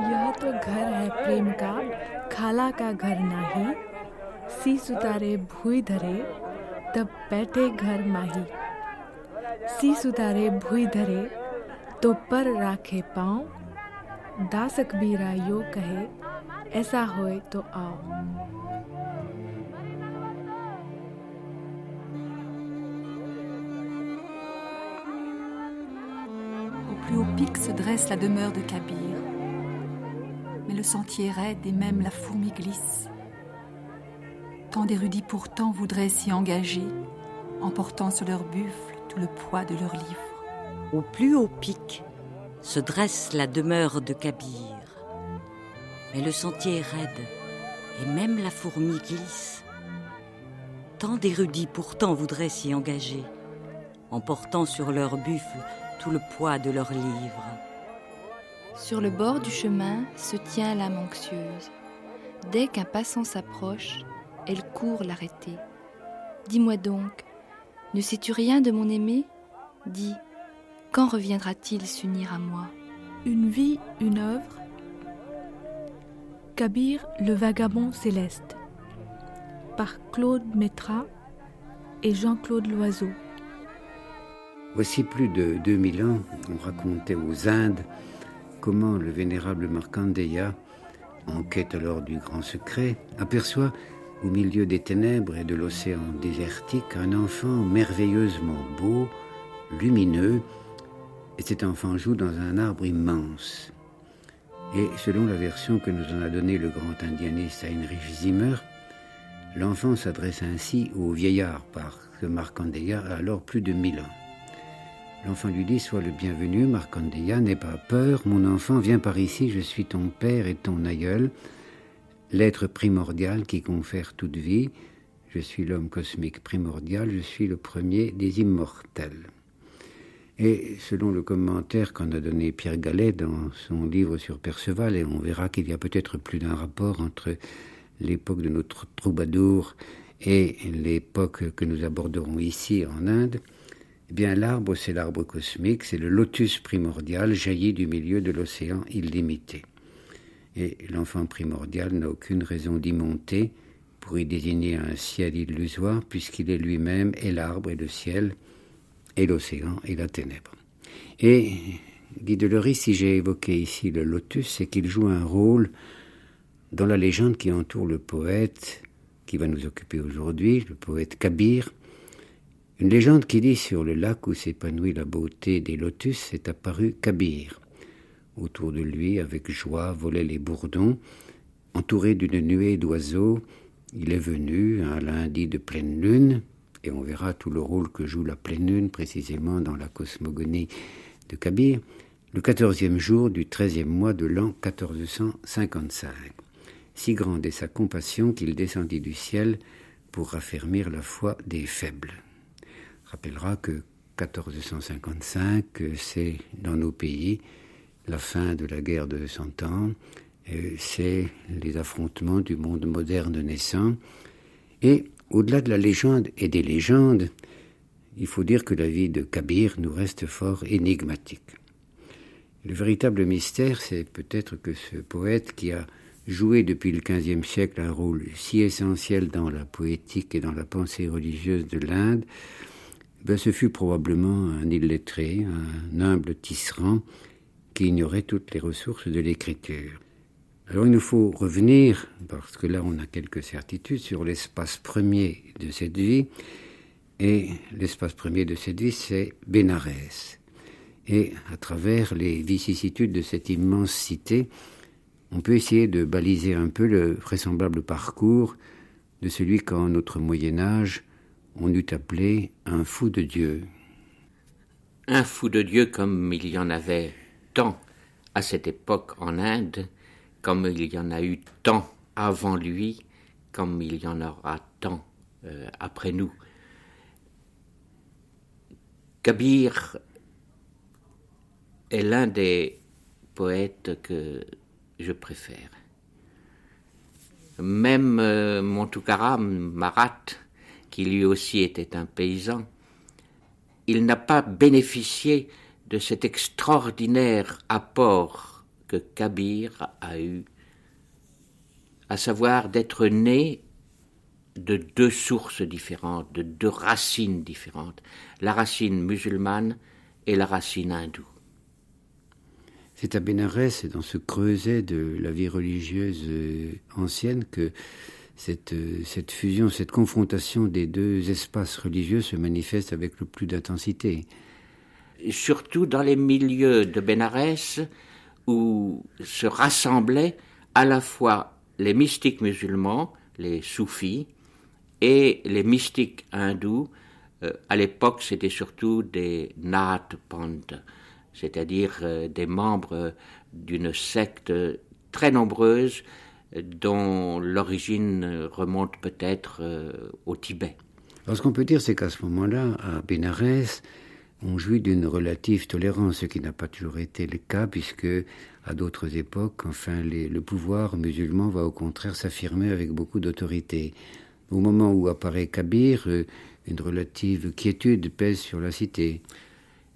यह तो घर है प्रेम का, खाला का घर नाही। शीस उतारे भुई धरे, तब बैठे घर माही। शीस उतारे भुई धरे, तो पर राखे पाँव। दास कबीरा यो कहे, ऐसा होए तो आओ। Au plus haut pic se dresse la demeure de Kabir. Mais le sentier est raide et même la fourmi glisse. Tant d'érudits pourtant voudraient s'y engager, emportant sur leur buffle tout le poids de leurs livres. Au plus haut pic se dresse la demeure de Kabir. Mais le sentier est raide et même la fourmi glisse. Tant d'érudits pourtant voudraient s'y engager, emportant sur leur buffle tout le poids de leurs livres. Sur le bord du chemin se tient l'âme anxieuse. Dès qu'un passant s'approche, elle court l'arrêter. Dis-moi donc, ne sais-tu rien de mon aimé ? Dis, quand reviendra-t-il s'unir à moi ? Une vie, une œuvre. Kabir, le vagabond céleste. Par Claude Métra et Jean-Claude Loiseau. Voici plus de 2000 ans, on racontait aux Indes comment le vénérable Markandeya, en quête alors du grand secret, aperçoit au milieu des ténèbres et de l'océan désertique un enfant merveilleusement beau, lumineux, et cet enfant joue dans un arbre immense. Et selon la version que nous en a donnée le grand indianiste Heinrich Zimmer, l'enfant s'adresse ainsi au vieillard, parce que Markandeya a alors plus de 1000 ans. L'enfant lui dit « Sois le bienvenu, Markandeya, n'aie pas peur, mon enfant, viens par ici, je suis ton père et ton aïeul, l'être primordial qui confère toute vie, je suis l'homme cosmique primordial, je suis le premier des immortels. » Et selon le commentaire qu'en a donné Pierre Gallet dans son livre sur Perceval, et on verra qu'il y a peut-être plus d'un rapport entre l'époque de notre troubadour et l'époque que nous aborderons ici en Inde, eh bien, l'arbre, c'est l'arbre cosmique, c'est le lotus primordial jailli du milieu de l'océan illimité. Et l'enfant primordial n'a aucune raison d'y monter pour y désigner un ciel illusoire, puisqu'il est lui-même et l'arbre et le ciel, et l'océan et la ténèbre. Et Guy Delory, si j'ai évoqué ici le lotus, c'est qu'il joue un rôle dans la légende qui entoure le poète qui va nous occuper aujourd'hui, le poète Kabir. Une légende qui dit sur le lac où s'épanouit la beauté des lotus est apparu Kabir. Autour de lui, avec joie, volaient les bourdons. Entouré d'une nuée d'oiseaux, il est venu un lundi de pleine lune, et on verra tout le rôle que joue la pleine lune précisément dans la cosmogonie de Kabir, le 14e jour du 13e mois de l'an 1455. Si grande est sa compassion qu'il descendit du ciel pour raffermir la foi des faibles. Rappellera que 1455, c'est dans nos pays la fin de la guerre de 100 ans, c'est les affrontements du monde moderne naissant. Et au-delà de la légende et des légendes, il faut dire que la vie de Kabir nous reste fort énigmatique. Le véritable mystère, c'est peut-être que ce poète qui a joué depuis le XVe siècle un rôle si essentiel dans la poétique et dans la pensée religieuse de l'Inde, ce fut probablement un illettré, un humble tisserand qui ignorait toutes les ressources de l'écriture. Alors il nous faut revenir, parce que là on a quelques certitudes, sur l'espace premier de cette vie, et l'espace premier de cette vie c'est Bénarès. Et à travers les vicissitudes de cette immense cité, on peut essayer de baliser un peu le vraisemblable parcours de celui qu'en notre Moyen-Âge on eût appelé un fou de Dieu. Un fou de Dieu comme il y en avait tant à cette époque en Inde, comme il y en a eu tant avant lui, comme il y en aura tant après nous. Kabir est l'un des poètes que je préfère. Même mon Tukaram Marat qui lui aussi était un paysan, il n'a pas bénéficié de cet extraordinaire apport que Kabir a eu, à savoir d'être né de deux sources différentes, de deux racines différentes, la racine musulmane et la racine hindoue. C'est à Bénarès, dans ce creuset de la vie religieuse ancienne, que cette fusion, cette confrontation des deux espaces religieux se manifeste avec le plus d'intensité. Surtout dans les milieux de Bénarès, où se rassemblaient à la fois les mystiques musulmans, les soufis, et les mystiques hindous. À l'époque, c'était surtout des Nath Panth, c'est-à-dire des membres d'une secte très nombreuse dont l'origine remonte peut-être au Tibet. Alors, ce qu'on peut dire, c'est qu'à ce moment-là, à Bénarès, on jouit d'une relative tolérance, ce qui n'a pas toujours été le cas, puisque à d'autres époques, le pouvoir musulman va au contraire s'affirmer avec beaucoup d'autorité. Au moment où apparaît Kabir, une relative quiétude pèse sur la cité.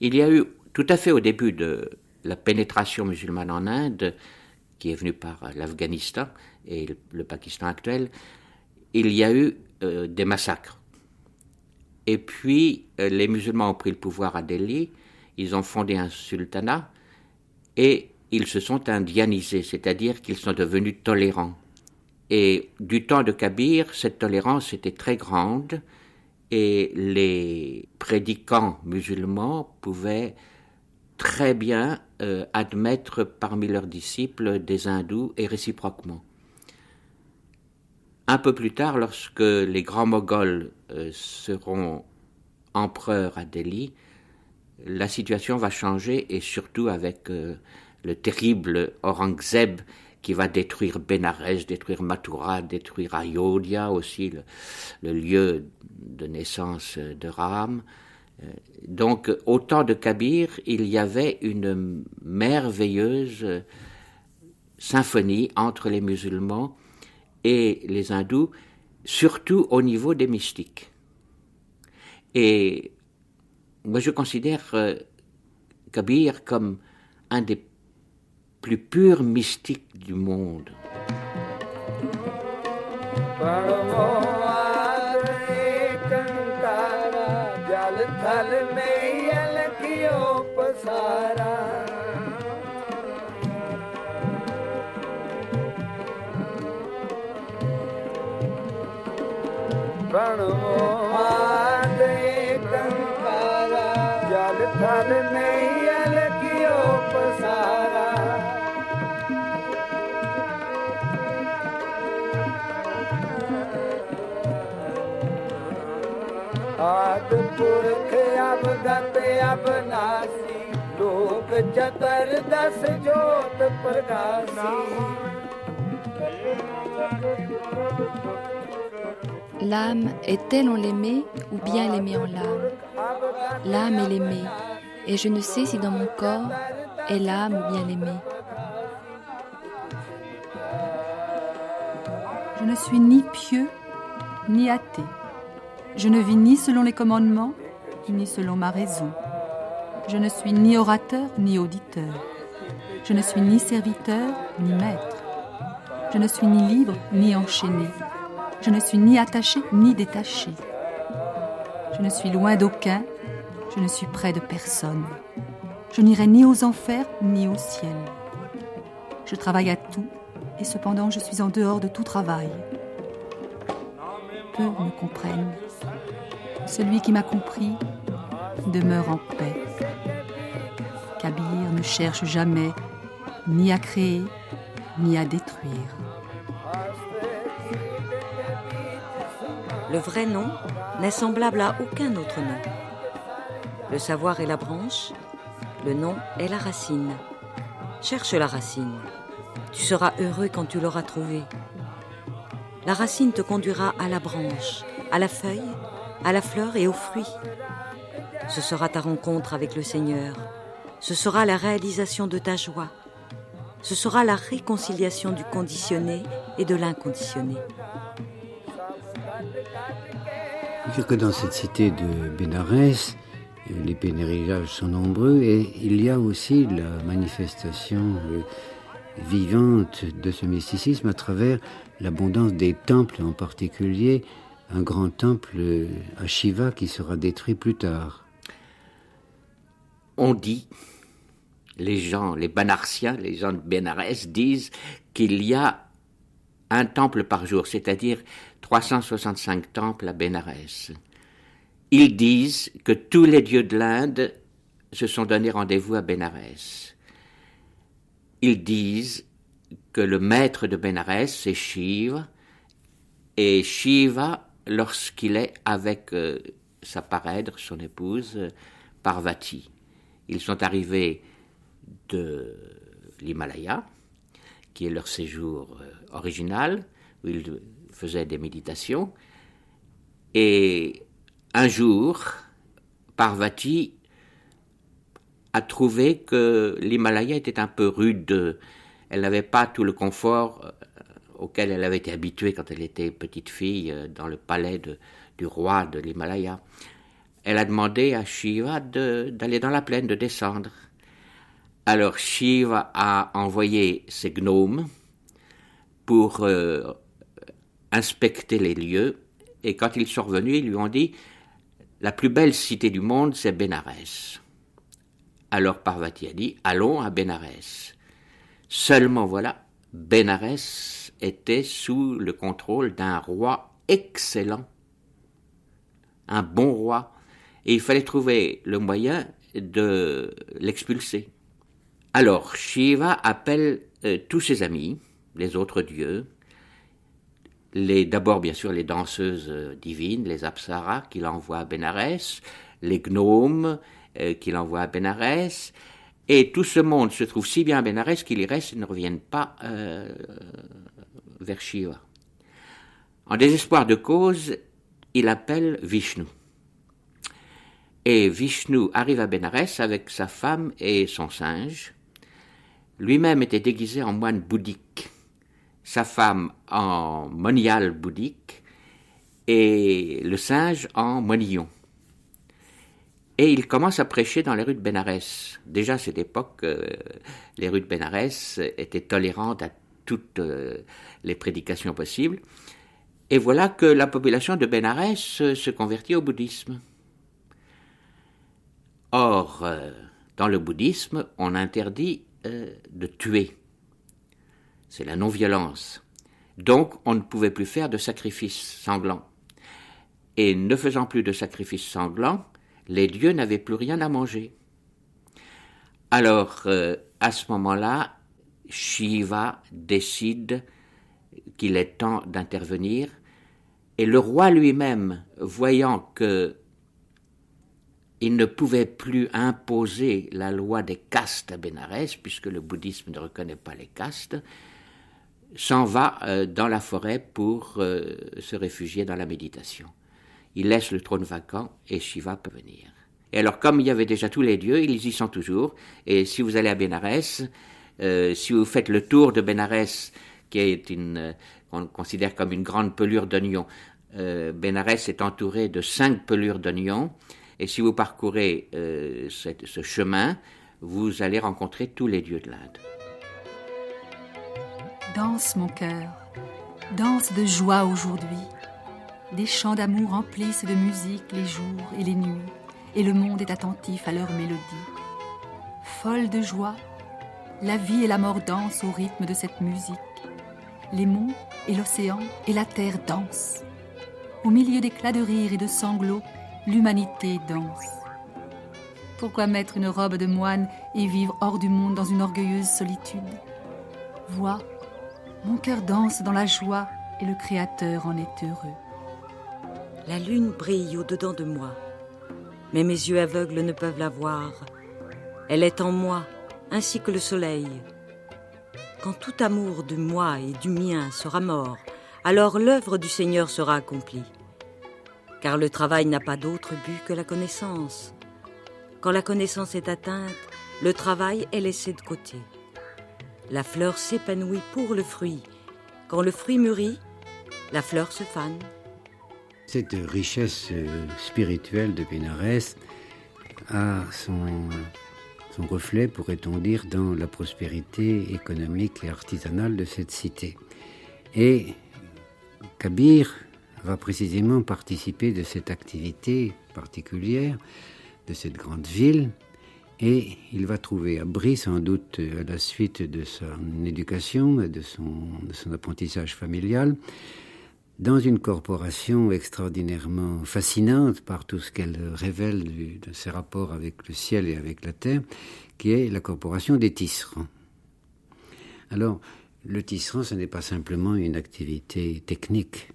Il y a eu, tout à fait au début de la pénétration musulmane en Inde, qui est venue par l'Afghanistan et le Pakistan actuel, il y a eu des massacres. Et puis, les musulmans ont pris le pouvoir à Delhi, ils ont fondé un sultanat et ils se sont indianisés, c'est-à-dire qu'ils sont devenus tolérants. Et du temps de Kabir, cette tolérance était très grande et les prédicants musulmans pouvaient très bien admettre parmi leurs disciples des hindous et réciproquement. Un peu plus tard, lorsque les grands Moghols seront empereurs à Delhi, la situation va changer et surtout avec le terrible Aurangzeb qui va détruire Bénarès, détruire Mathura, détruire Ayodhya aussi, le lieu de naissance de Ram. Donc, au temps de Kabir, il y avait une merveilleuse symphonie entre les musulmans et les hindous, surtout au niveau des mystiques. Et moi, je considère Kabir comme un des plus purs mystiques du monde. L'âme est-elle en l'aimé ou bien l'aimé en l'âme? L'âme est l'aimé, et je ne sais si dans mon corps est l'âme ou bien l'aimé. Je ne suis ni pieux, ni athée. Je ne vis ni selon les commandements, ni selon ma raison. Je ne suis ni orateur, ni auditeur. Je ne suis ni serviteur, ni maître. Je ne suis ni libre, ni enchaîné. Je ne suis ni attaché, ni détaché. Je ne suis loin d'aucun, je ne suis près de personne. Je n'irai ni aux enfers, ni au ciel. Je travaille à tout, et cependant je suis en dehors de tout travail. Peu me comprennent. Celui qui m'a compris demeure en paix. Kabir ne cherche jamais ni à créer, ni à détruire. Le vrai nom n'est semblable à aucun autre nom. Le savoir est la branche, le nom est la racine. Cherche la racine. Tu seras heureux quand tu l'auras trouvée. La racine te conduira à la branche, à la feuille, à la fleur et aux fruits. Ce sera ta rencontre avec le Seigneur. Ce sera la réalisation de ta joie. Ce sera la réconciliation du conditionné et de l'inconditionné. C'est-à-dire que dans cette cité de Bénarès, les pèlerinages sont nombreux et il y a aussi la manifestation vivante de ce mysticisme à travers l'abondance des temples, en particulier un grand temple à Shiva qui sera détruit plus tard. On dit, les Banarsiens, les gens de Bénarès disent qu'il y a un temple par jour, c'est-à-dire 365 temples à Bénarès. Ils disent que tous les dieux de l'Inde se sont donné rendez-vous à Bénarès. Ils disent que le maître de Bénarès, c'est Shiva, et Shiva, lorsqu'il est avec sa parèdre, son épouse, Parvati. Ils sont arrivés de l'Himalaya, qui est leur séjour original, où ils faisaient des méditations, et un jour, Parvati a trouvé que l'Himalaya était un peu rude. Elle n'avait pas tout le confort auquel elle avait été habituée quand elle était petite fille dans le palais du roi de l'Himalaya. Elle a demandé à Shiva d'aller dans la plaine, de descendre. Alors Shiva a envoyé ses gnomes pour inspecter les lieux, et quand ils sont revenus, ils lui ont dit « La plus belle cité du monde, c'est Bénarès ». Alors Parvati a dit « Allons à Bénarès ». Seulement voilà, Bénarès était sous le contrôle d'un roi excellent, un bon roi, et il fallait trouver le moyen de l'expulser. Alors Shiva appelle tous ses amis, les autres dieux, d'abord bien sûr les danseuses divines, les apsaras qu'il envoie à Bénarès, les gnomes qu'il envoie à Bénarès, et tout ce monde se trouve si bien à Bénarès qu'il y reste et ne reviennent pas vers Shiva. En désespoir de cause, il appelle Vishnu. Et Vishnu arrive à Bénarès avec sa femme et son singe. Lui-même était déguisé en moine bouddhique, sa femme en moniale bouddhique et le singe en monillon. Et il commence à prêcher dans les rues de Bénarès. Déjà à cette époque, les rues de Bénarès étaient tolérantes à toutes les prédications possibles. Et voilà que la population de Bénarès se convertit au bouddhisme. Or, dans le bouddhisme, on interdit de tuer. C'est la non-violence. Donc, on ne pouvait plus faire de sacrifices sanglants. Et ne faisant plus de sacrifices sanglants, les dieux n'avaient plus rien à manger. Alors, à ce moment-là, Shiva décide qu'il est temps d'intervenir, et le roi lui-même, voyant que il ne pouvait plus imposer la loi des castes à Bénarès, puisque le bouddhisme ne reconnaît pas les castes, s'en va dans la forêt pour se réfugier dans la méditation. Il laisse le trône vacant et Shiva peut venir. Et alors, comme il y avait déjà tous les dieux, ils y sont toujours. Et si vous allez à Bénarès, si vous faites le tour de Bénarès, qui est qu'on considère comme une grande pelure d'oignons, Bénarès est entouré de 5 pelures d'oignons. Et si vous parcourez ce chemin, vous allez rencontrer tous les dieux de l'Inde. Danse mon cœur, danse de joie aujourd'hui. Des chants d'amour emplissent de musique les jours et les nuits, et le monde est attentif à leur mélodie. Folle de joie, la vie et la mort dansent au rythme de cette musique. Les monts et l'océan et la terre dansent. Au milieu d'éclats de rire et de sanglots, l'humanité danse. Pourquoi mettre une robe de moine et vivre hors du monde dans une orgueilleuse solitude? Vois, mon cœur danse dans la joie et le Créateur en est heureux. La lune brille au-dedans de moi, mais mes yeux aveugles ne peuvent la voir. Elle est en moi, ainsi que le soleil. Quand tout amour de moi et du mien sera mort, alors l'œuvre du Seigneur sera accomplie. Car le travail n'a pas d'autre but que la connaissance. Quand la connaissance est atteinte, le travail est laissé de côté. La fleur s'épanouit pour le fruit. Quand le fruit mûrit, la fleur se fane. Cette richesse spirituelle de Bénarès a son reflet, pourrait-on dire, dans la prospérité économique et artisanale de cette cité. Et Kabir va précisément participer de cette activité particulière, de cette grande ville, et il va trouver abri, sans doute à la suite de son éducation et de son apprentissage familial, dans une corporation extraordinairement fascinante par tout ce qu'elle révèle de ses rapports avec le ciel et avec la terre, qui est la corporation des tisserands. Alors, le tisserand, ce n'est pas simplement une activité technique.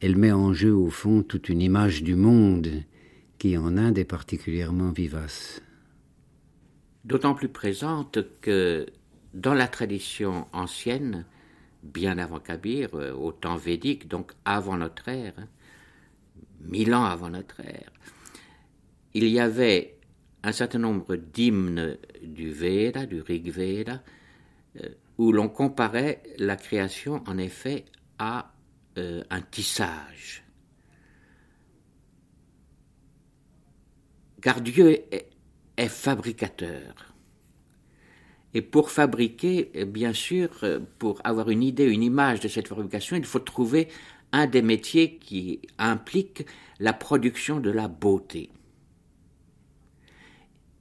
Elle met en jeu, au fond, toute une image du monde qui, en Inde, est particulièrement vivace. D'autant plus présente que, dans la tradition ancienne, bien avant Kabir, au temps védique, donc avant notre ère, 1000 ans avant notre ère, il y avait un certain nombre d'hymnes du Veda, du Rig Veda, où l'on comparait la création, en effet, à un tissage. Car Dieu est fabricateur. Et pour fabriquer, bien sûr, pour avoir une idée, une image de cette fabrication, il faut trouver un des métiers qui implique la production de la beauté.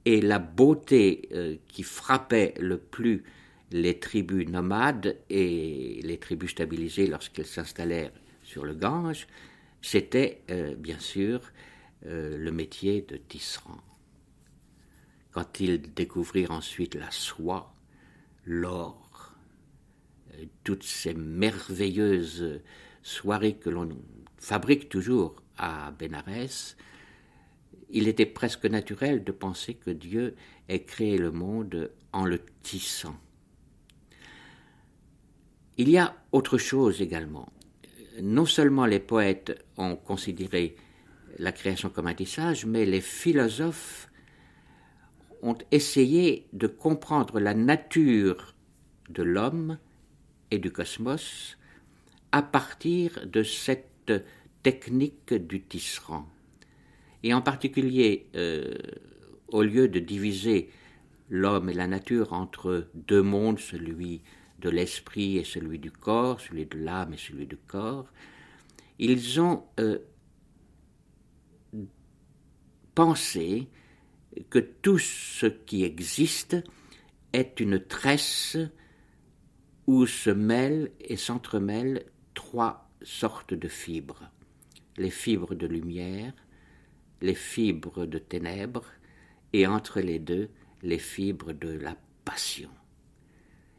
Et la beauté qui frappait le plus les tribus nomades et les tribus stabilisées lorsqu'elles s'installèrent sur le Gange, c'était bien sûr le métier de tisserand. Quand ils découvrirent ensuite la soie, l'or, toutes ces merveilleuses soieries que l'on fabrique toujours à Bénarès, il était presque naturel de penser que Dieu ait créé le monde en le tissant. Il y a autre chose également. Non seulement les poètes ont considéré la création comme un tissage, mais les philosophes ont essayé de comprendre la nature de l'homme et du cosmos à partir de cette technique du tisserand. Et en particulier, au lieu de diviser l'homme et la nature entre deux mondes, celui de l'esprit et celui du corps, celui de l'âme et celui du corps, ils ont pensé que tout ce qui existe est une tresse où se mêlent et s'entremêlent trois sortes de fibres. Les fibres de lumière, les fibres de ténèbres et entre les deux, les fibres de la passion.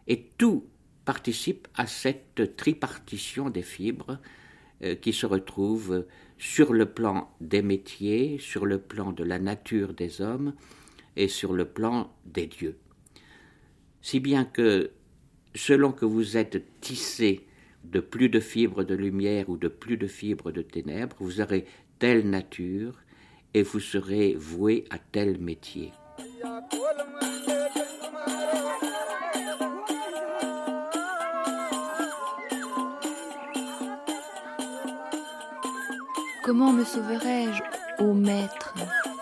Et tout participe à cette tripartition des fibres qui se retrouvent sur le plan des métiers, sur le plan de la nature des hommes et sur le plan des dieux. Si bien que, selon que vous êtes tissé de plus de fibres de lumière ou de plus de fibres de ténèbres, vous aurez telle nature et vous serez voué à tel métier. Comment me sauverai-je, ô maître?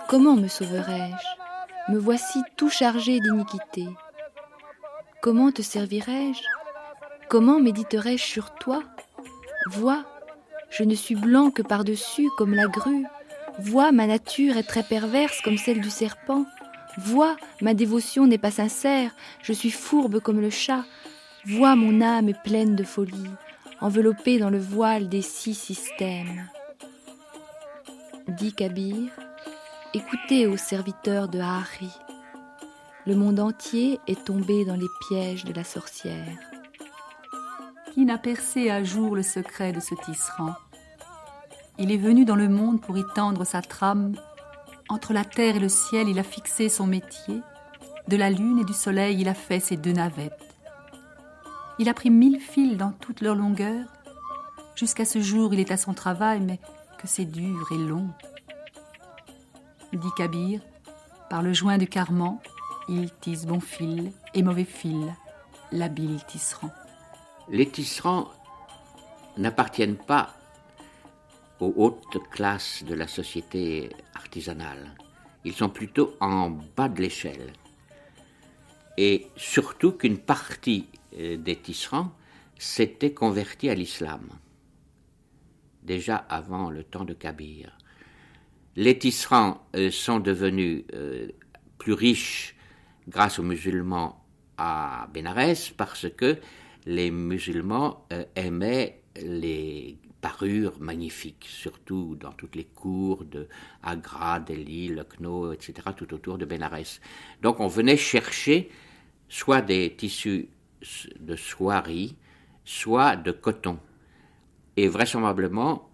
Comment me sauverai-je? Me voici tout chargé d'iniquité. Comment te servirai-je? Comment méditerai-je sur toi? Vois, je ne suis blanc que par-dessus comme la grue. Vois, ma nature est très perverse comme celle du serpent. Vois, ma dévotion n'est pas sincère, je suis fourbe comme le chat. Vois, mon âme est pleine de folie, enveloppée dans le voile des 6 systèmes. Dit Kabir, écoutez aux serviteurs de Hari. Le monde entier est tombé dans les pièges de la sorcière. Qui n'a percé à jour le secret de ce tisserand? Il est venu dans le monde pour y tendre sa trame. Entre la terre et le ciel, il a fixé son métier. De la lune et du soleil, il a fait ses 2 navettes. Il a pris 1000 fils dans toute leur longueur. Jusqu'à ce jour, il est à son travail, mais que c'est dur et long. Dit Kabir, par le joint du carman, il tisse bon fil et mauvais fil, l'habile tisserand. Les tisserands n'appartiennent pas aux hautes classes de la société artisanale. Ils sont plutôt en bas de l'échelle. Et surtout qu'une partie des tisserands s'était convertie à l'islam, déjà avant le temps de Kabir. Les tisserands sont devenus plus riches grâce aux musulmans à Bénarès parce que les musulmans aimaient les parures magnifiques, surtout dans toutes les cours de Agra, Delhi, Lucknow, etc., tout autour de Bénarès. Donc on venait chercher soit des tissus de soierie, soit de coton. Et vraisemblablement,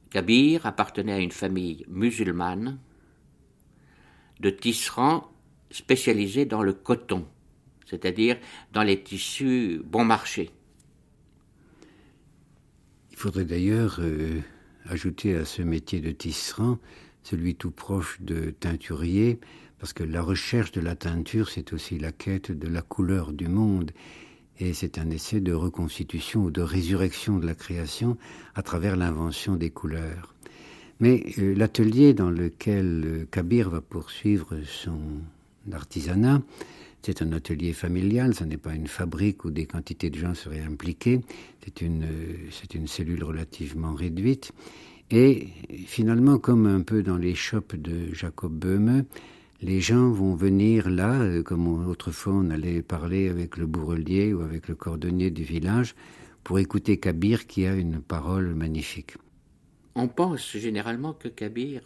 Kabir appartenait à une famille musulmane de tisserands spécialisés dans le coton, c'est-à-dire dans les tissus bon marché. Il faudrait d'ailleurs ajouter à ce métier de tisserand celui tout proche de teinturier, parce que la recherche de la teinture, c'est aussi la quête de la couleur du monde. Et c'est un essai de reconstitution ou de résurrection de la création à travers l'invention des couleurs. Mais l'atelier dans lequel Kabir va poursuivre son artisanat, c'est un atelier familial, ce n'est pas une fabrique où des quantités de gens seraient impliqués, c'est une cellule relativement réduite. Et finalement, comme un peu dans les shops de Jacob Böhme, les gens vont venir là, comme autrefois on allait parler avec le bourrelier ou avec le cordonnier du village, pour écouter Kabir qui a une parole magnifique. On pense généralement que Kabir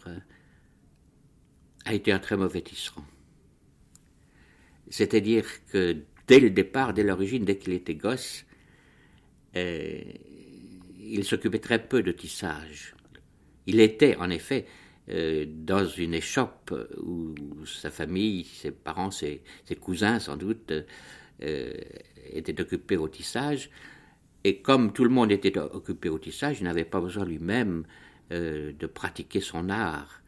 a été un très mauvais tisserand. C'est-à-dire que dès le départ, dès l'origine, dès qu'il était gosse, il s'occupait très peu de tissage. Il était, en effet, dans une échoppe où sa famille, ses parents, ses cousins sans doute, étaient occupés au tissage. Et comme tout le monde était occupé au tissage, il n'avait pas besoin lui-même de pratiquer son art.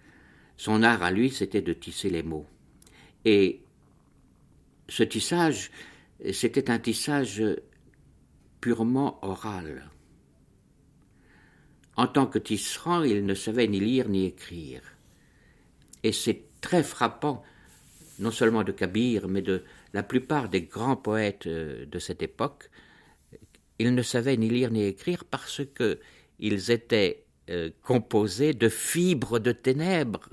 Son art à lui, c'était de tisser les mots. Et ce tissage, c'était un tissage purement oral. En tant que tisserand, il ne savait ni lire ni écrire. Et c'est très frappant, non seulement de Kabir, mais de la plupart des grands poètes de cette époque. Ils ne savaient ni lire ni écrire parce qu'ils étaient composés de fibres de ténèbres.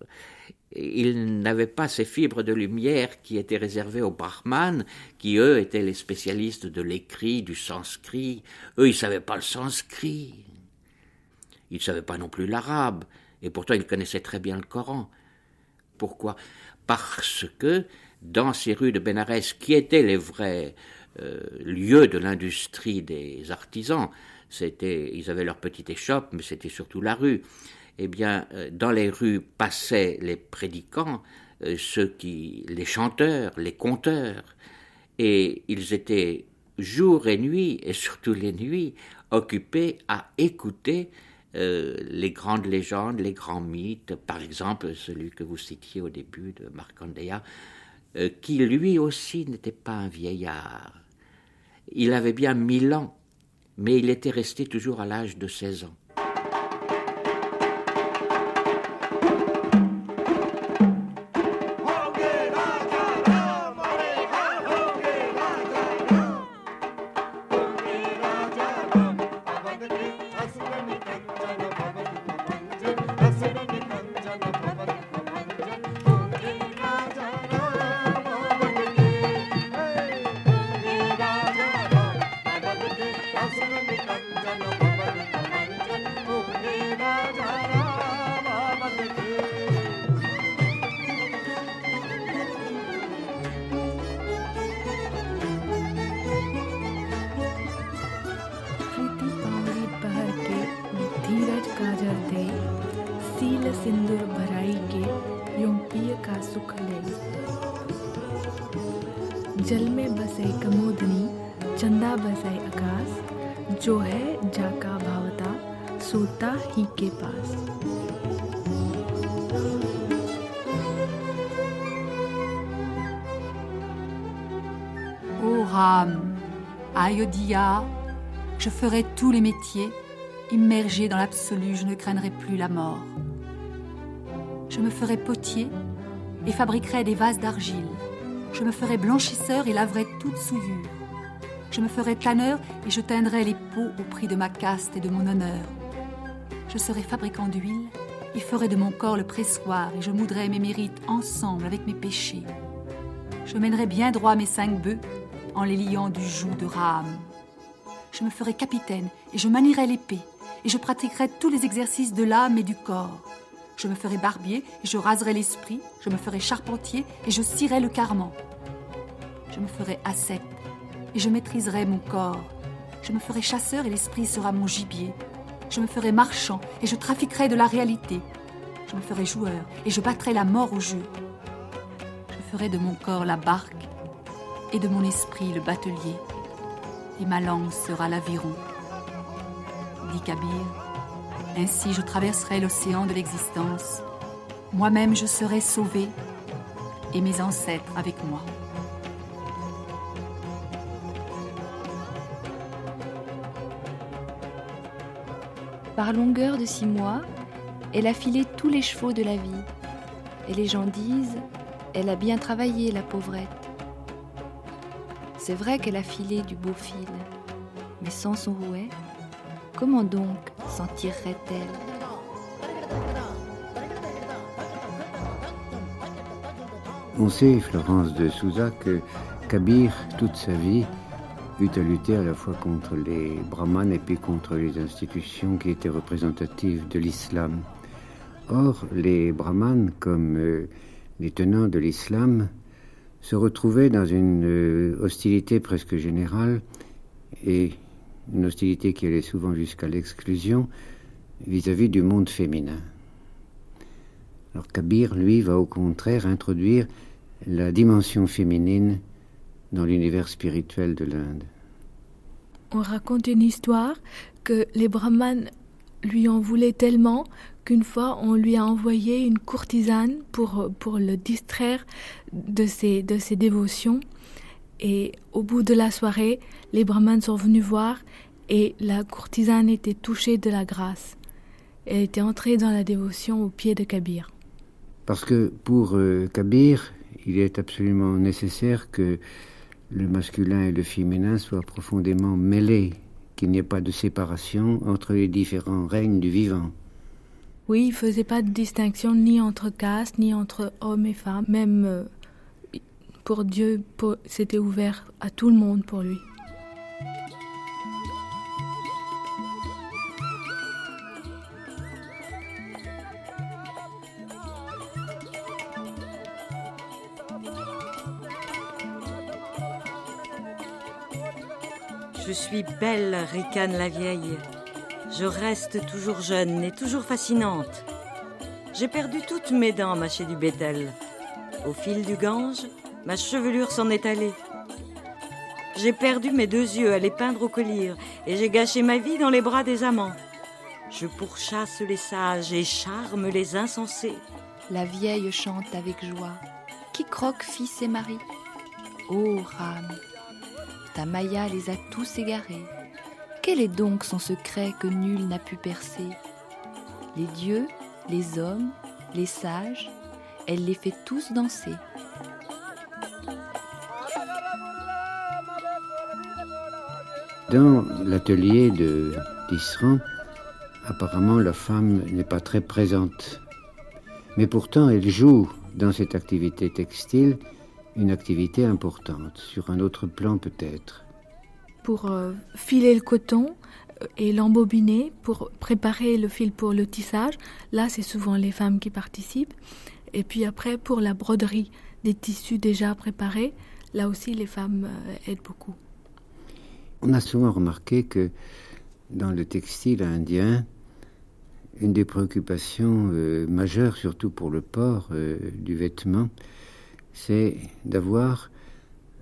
Ils n'avaient pas ces fibres de lumière qui étaient réservées aux brahmanes, qui eux étaient les spécialistes de l'écrit, du sanskrit. Eux, ils ne savaient pas le sanskrit. Ils ne savaient pas non plus l'arabe, et pourtant ils connaissaient très bien le Coran. Pourquoi ? Parce que dans ces rues de Bénarès, qui étaient les vrais lieux de l'industrie des artisans, ils avaient leur petite échoppe, mais c'était surtout la rue. Eh bien, dans les rues passaient les prédicants, les chanteurs, les conteurs, et ils étaient jour et nuit, et surtout les nuits, occupés à écouter les grandes légendes, les grands mythes, par exemple celui que vous citiez au début de Markandeya, qui lui aussi n'était pas un vieillard. Il avait bien 1000 ans, mais il était resté toujours à l'âge de 16 ans. सिंदूर भराई के यूं पिय का सुख ले। जल में बसे कमोदनी चंदा बसे आकाश, जो है जाका भावता सोता ही के पास। Ô Ram, à Ayodhya, je ferai tous les métiers Immergée dans l'absolu, je ne craindrai plus la mort. Je me ferai potier et fabriquerai des vases d'argile. Je me ferai blanchisseur et laverai toute souillure. Je me ferai tanneur et je teindrai les peaux au prix de ma caste et de mon honneur. Je serai fabricant d'huile et ferai de mon corps le pressoir et je moudrai mes mérites ensemble avec mes péchés. Je mènerai bien droit mes 5 bœufs en les liant du joug de rame. Je me ferai capitaine et je manierai l'épée et je pratiquerai tous les exercices de l'âme et du corps. Je me ferai barbier et je raserai l'esprit, je me ferai charpentier et je scierai le carment. Je me ferai ascète et je maîtriserai mon corps. Je me ferai chasseur et l'esprit sera mon gibier. Je me ferai marchand et je trafiquerai de la réalité. Je me ferai joueur et je battrai la mort au jeu. Je ferai de mon corps la barque et de mon esprit le batelier. Et ma langue sera l'aviron. Dit Kabir, ainsi je traverserai l'océan de l'existence. Moi-même je serai sauvé et mes ancêtres avec moi. Par longueur de 6 mois, elle a filé tous les chevaux de la vie. Et les gens disent, elle a bien travaillé, la pauvrette. C'est vrai qu'elle a filé du beau fil, mais sans son rouet, comment donc s'en tirerait-elle ? On sait, Florence de Souza, que Kabir, toute sa vie, eut à lutter à la fois contre les brahmanes et puis contre les institutions qui étaient représentatives de l'islam. Or, les brahmanes, comme les tenants de l'islam, se retrouvaient dans une hostilité presque générale et une hostilité qui allait souvent jusqu'à l'exclusion vis-à-vis du monde féminin. Alors Kabir, lui, va au contraire introduire la dimension féminine dans l'univers spirituel de l'Inde. On raconte une histoire que les brahmanes lui en voulaient tellement qu'une fois on lui a envoyé une courtisane pour le distraire de ses dévotions. Et au bout de la soirée, les brahmanes sont venus voir et la courtisane était touchée de la grâce. Elle était entrée dans la dévotion au pied de Kabir. Parce que pour Kabir, il est absolument nécessaire que le masculin et le féminin soient profondément mêlés, qu'il n'y ait pas de séparation entre les différents règnes du vivant. Oui, il ne faisait pas de distinction ni entre castes, ni entre hommes et femmes. Même pour Dieu, c'était ouvert à tout le monde pour lui. Je suis belle, ricane la vieille. Je reste toujours jeune et toujours fascinante. J'ai perdu toutes mes dents, mâchées du bétel. Au fil du Gange, ma chevelure s'en est allée. J'ai perdu mes 2 yeux à les peindre au collier et j'ai gâché ma vie dans les bras des amants. Je pourchasse les sages et charme les insensés. La vieille chante avec joie. Qui croque fils et mari ? Ô Ram, ta Maya les a tous égarés. Quel est donc son secret que nul n'a pu percer ? Les dieux, les hommes, les sages, elle les fait tous danser. Dans l'atelier d'Isran, apparemment la femme n'est pas très présente. Mais pourtant, elle joue dans cette activité textile une activité importante, sur un autre plan peut-être. Pour filer le coton et l'embobiner, pour préparer le fil pour le tissage, là c'est souvent les femmes qui participent. Et puis après, pour la broderie des tissus déjà préparés, là aussi les femmes aident beaucoup. On a souvent remarqué que dans le textile indien, une des préoccupations majeures, surtout pour le port du vêtement, c'est d'avoir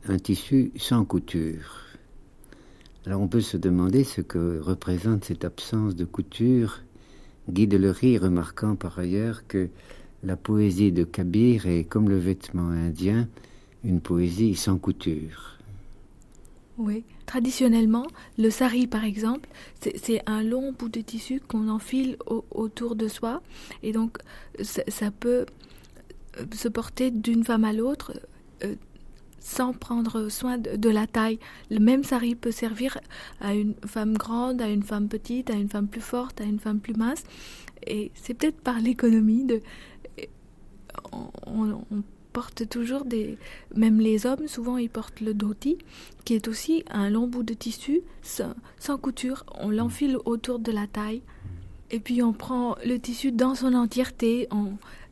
un tissu sans couture. Alors on peut se demander ce que représente cette absence de couture. Guy Delory remarquant par ailleurs que la poésie de Kabir est, comme le vêtement indien, une poésie sans couture. Oui, traditionnellement, le sari par exemple, c'est un long bout de tissu qu'on enfile autour de soi et donc ça peut se porter d'une femme à l'autre sans prendre soin de la taille. Le même sari peut servir à une femme grande, à une femme petite, à une femme plus forte, à une femme plus mince. Et c'est peut-être par l'économie on porte toujours même les hommes, souvent ils portent le dhoti, qui est aussi un long bout de tissu sans couture. On l'enfile autour de la taille. Et puis on prend le tissu dans son entièreté.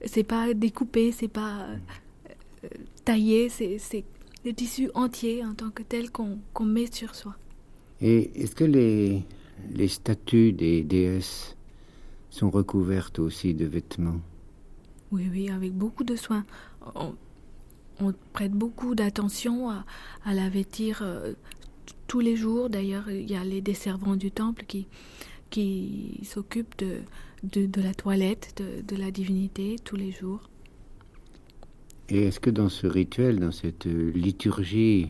C'est pas découpé, c'est pas taillé, c'est le tissu entier en tant que tel qu'on met sur soi. Et est-ce que les statues des déesses sont recouvertes aussi de vêtements? Oui, avec beaucoup de soin. On prête beaucoup d'attention à la vêtir tous les jours. D'ailleurs, il y a des servants du temple qui s'occupent de la toilette de la divinité tous les jours. Et est-ce que dans ce rituel, dans cette liturgie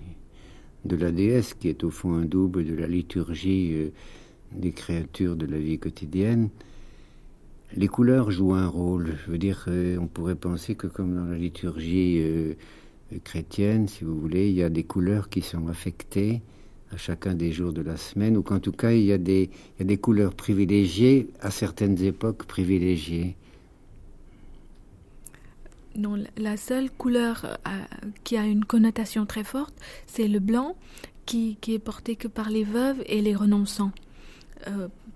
de la déesse, qui est au fond un double de la liturgie des créatures de la vie quotidienne, les couleurs jouent un rôle? Je veux dire, on pourrait penser que comme dans la liturgie chrétienne, si vous voulez, il y a des couleurs qui sont affectées à chacun des jours de la semaine, ou qu'en tout cas, il y a des couleurs privilégiées à certaines époques privilégiées. Non, la seule couleur qui a une connotation très forte, c'est le blanc qui est porté que par les veuves et les renonçants.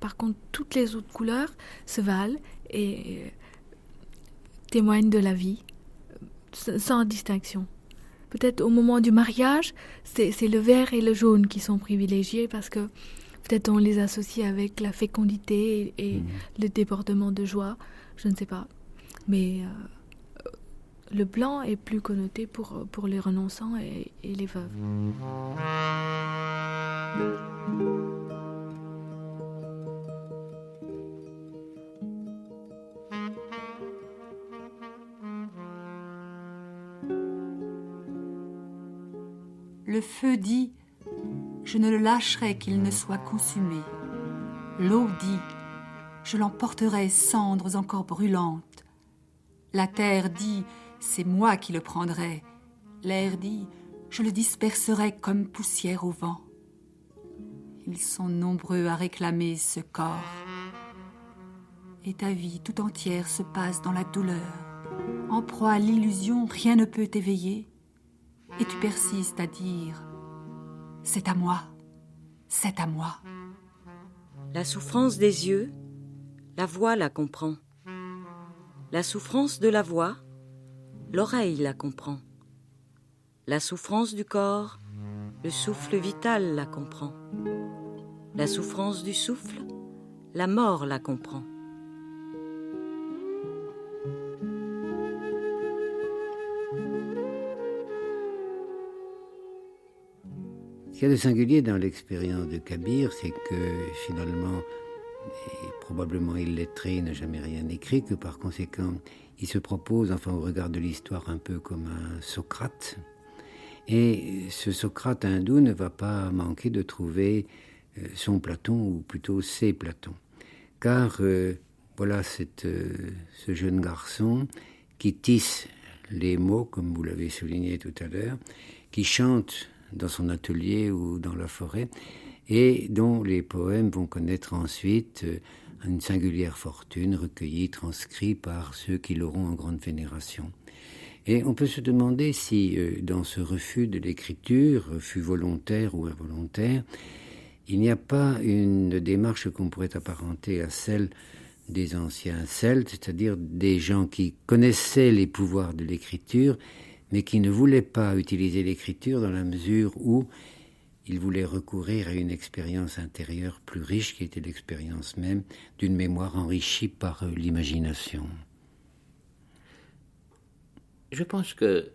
Par contre, toutes les autres couleurs se valent et témoignent de la vie, sans distinction. Peut-être au moment du mariage, c'est le vert et le jaune qui sont privilégiés parce que peut-être on les associe avec la fécondité et le débordement de joie, je ne sais pas. Mais le blanc est plus connoté pour les renonçants et les veuves. Le feu dit « Je ne le lâcherai qu'il ne soit consumé ». L'eau dit « Je l'emporterai cendres encore brûlantes ». La terre dit « C'est moi qui le prendrai ». L'air dit « Je le disperserai comme poussière au vent ». Ils sont nombreux à réclamer ce corps. Et ta vie tout entière se passe dans la douleur. En proie à l'illusion, rien ne peut t'éveiller. Et tu persistes à dire « C'est à moi, c'est à moi ». La souffrance des yeux, la voix la comprend. La souffrance de la voix, l'oreille la comprend. La souffrance du corps, le souffle vital la comprend. La souffrance du souffle, la mort la comprend. Ce qu'il y a de singulier dans l'expérience de Kabir, c'est que finalement, et probablement illettré, n'a jamais rien écrit, que par conséquent, il se propose, enfin au regard de l'histoire, un peu comme un Socrate. Et ce Socrate hindou ne va pas manquer de trouver son Platon, ou plutôt ses Platons. Car voilà ce jeune garçon qui tisse les mots, comme vous l'avez souligné tout à l'heure, qui chante dans son atelier ou dans la forêt, et dont les poèmes vont connaître ensuite une singulière fortune, recueillis, transcrits par ceux qui l'auront en grande vénération. Et on peut se demander si, dans ce refus de l'écriture, refus volontaire ou involontaire, il n'y a pas une démarche qu'on pourrait apparenter à celle des anciens Celtes, c'est-à-dire des gens qui connaissaient les pouvoirs de l'écriture, mais qui ne voulaient pas utiliser l'écriture dans la mesure où ils voulaient recourir à une expérience intérieure plus riche, qui était l'expérience même d'une mémoire enrichie par l'imagination. Je pense que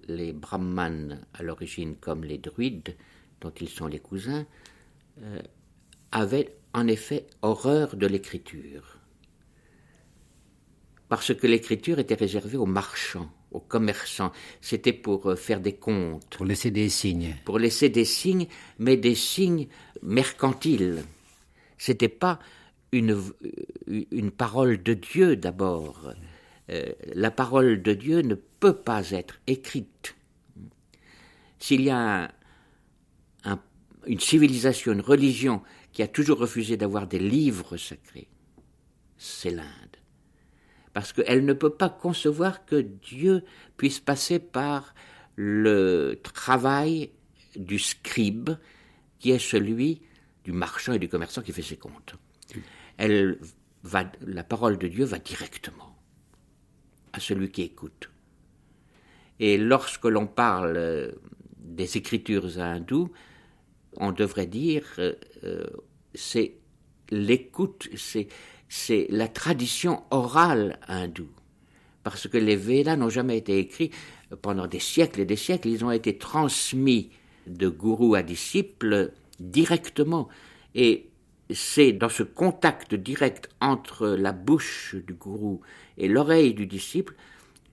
les brahmanes, à l'origine, comme les druides, dont ils sont les cousins, avaient en effet horreur de l'écriture. parce que l'écriture était réservée aux marchands, aux commerçants. C'était pour faire des comptes. Pour laisser des signes. Pour laisser des signes, mais des signes mercantiles. C'était pas une parole de Dieu d'abord. La parole de Dieu ne peut pas être écrite. S'il y a une civilisation, une religion qui a toujours refusé d'avoir des livres sacrés, c'est l'Inde. Parce qu'elle ne peut pas concevoir que Dieu puisse passer par le travail du scribe, qui est celui du marchand et du commerçant qui fait ses comptes. La parole de Dieu va directement à celui qui écoute. Et lorsque l'on parle des écritures hindoues, on devrait dire c'est l'écoute, c'est la tradition orale hindoue. Parce que les Védas n'ont jamais été écrits pendant des siècles et des siècles. Ils ont été transmis de gourou à disciple directement. Et c'est dans ce contact direct entre la bouche du gourou et l'oreille du disciple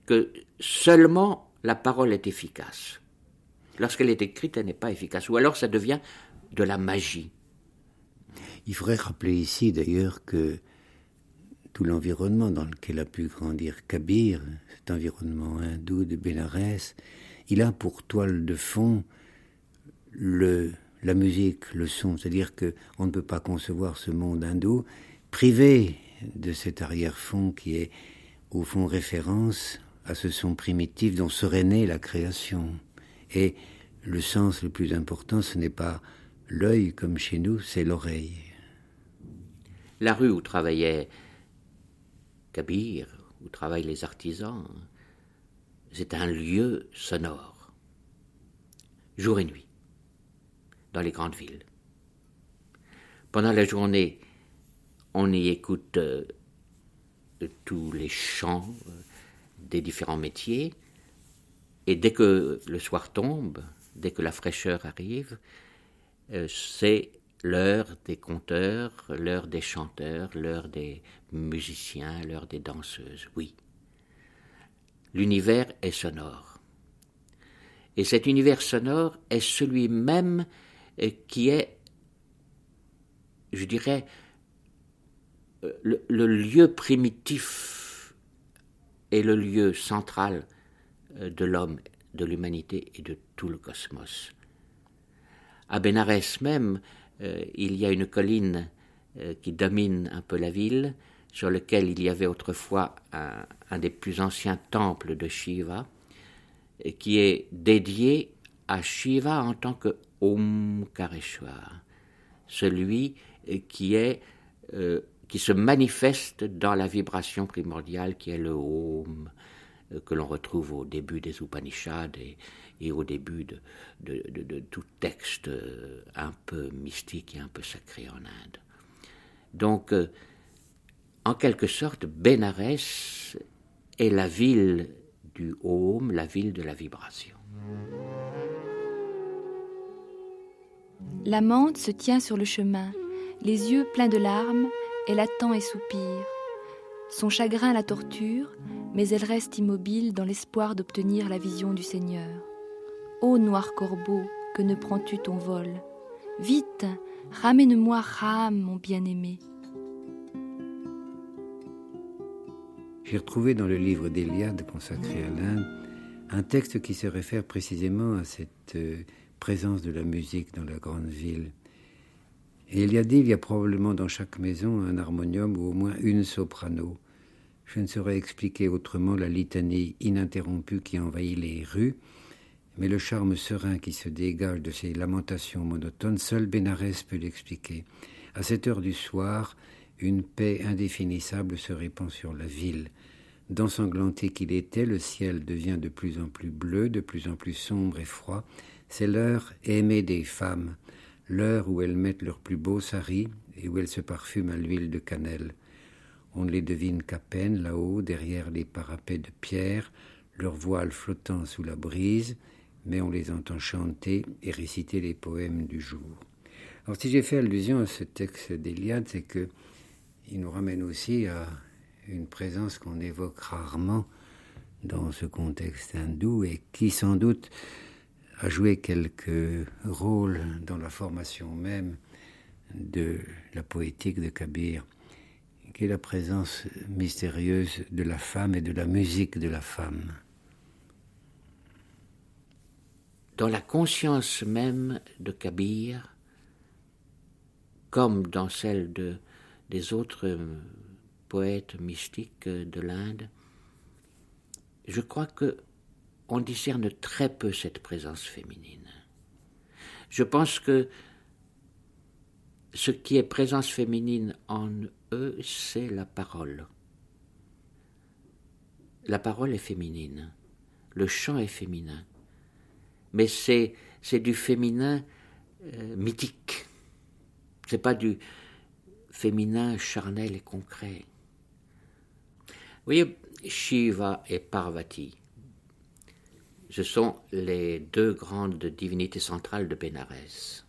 que seulement la parole est efficace. Lorsqu'elle est écrite, elle n'est pas efficace. Ou alors ça devient de la magie. Il faudrait rappeler ici d'ailleurs que tout l'environnement dans lequel a pu grandir Kabir, cet environnement hindou de Bénarès, il a pour toile de fond la musique, le son. C'est-à-dire qu'on ne peut pas concevoir ce monde hindou privé de cet arrière-fond qui est au fond référence à ce son primitif dont serait née la création. Et le sens le plus important, ce n'est pas l'œil comme chez nous, c'est l'oreille. La rue où travaillait Kabir, où travaillent les artisans, c'est un lieu sonore, jour et nuit, dans les grandes villes. Pendant la journée, on y écoute tous les chants des différents métiers, et dès que le soir tombe, dès que la fraîcheur arrive, c'est l'heure des conteurs, l'heure des chanteurs, l'heure des musiciens, l'heure des danseuses, oui. L'univers est sonore. Et cet univers sonore est celui même qui est, je dirais, le lieu primitif et le lieu central de l'homme, de l'humanité et de tout le cosmos. À Bénarès même, il y a une colline qui domine un peu la ville, sur laquelle il y avait autrefois un des plus anciens temples de Shiva, qui est dédié à Shiva en tant que Omkareshwar, celui qui se manifeste dans la vibration primordiale qui est le Om, que l'on retrouve au début des Upanishads et au début de tout texte un peu mystique et un peu sacré en Inde. Donc, en quelque sorte, Bénarès est la ville du Om, la ville de la vibration. L'amante se tient sur le chemin, les yeux pleins de larmes, elle attend et soupire. Son chagrin la torture, mais elle reste immobile dans l'espoir d'obtenir la vision du Seigneur. Ô noir corbeau, que ne prends-tu ton vol? Vite, ramène-moi Ram, mon bien-aimé. J'ai retrouvé dans le livre d'Héliade consacré à l'Inde un texte qui se réfère précisément à cette présence de la musique dans la grande ville. Et il y a dit, il y a probablement dans chaque maison un harmonium ou au moins une soprano. Je ne saurais expliquer autrement la litanie ininterrompue qui envahit les rues, mais le charme serein qui se dégage de ces lamentations monotones, seul Bénarès peut l'expliquer. À cette heure du soir, une paix indéfinissable se répand sur la ville. D'ensanglanté qu'il était, le ciel devient de plus en plus bleu, de plus en plus sombre et froid. C'est l'heure aimée des femmes, l'heure où elles mettent leurs plus beaux saris et où elles se parfument à l'huile de cannelle. On ne les devine qu'à peine là-haut, derrière les parapets de pierre, leurs voiles flottant sous la brise, mais on les entend chanter et réciter les poèmes du jour. Alors si j'ai fait allusion à ce texte d'Héliade, c'est qu'il nous ramène aussi à une présence qu'on évoque rarement dans ce contexte hindou et qui sans doute a joué quelques rôles dans la formation même de la poétique de Kabir, qui est la présence mystérieuse de la femme et de la musique de la femme. Dans la conscience même de Kabir, comme dans celle des autres poètes mystiques de l'Inde, je crois qu'on discerne très peu cette présence féminine. Je pense que ce qui est présence féminine en eux, c'est la parole. La parole est féminine, le chant est féminin, mais c'est du féminin mythique. C'est pas du féminin charnel et concret. Vous voyez, Shiva et Parvati, ce sont les deux grandes divinités centrales de Bénarès.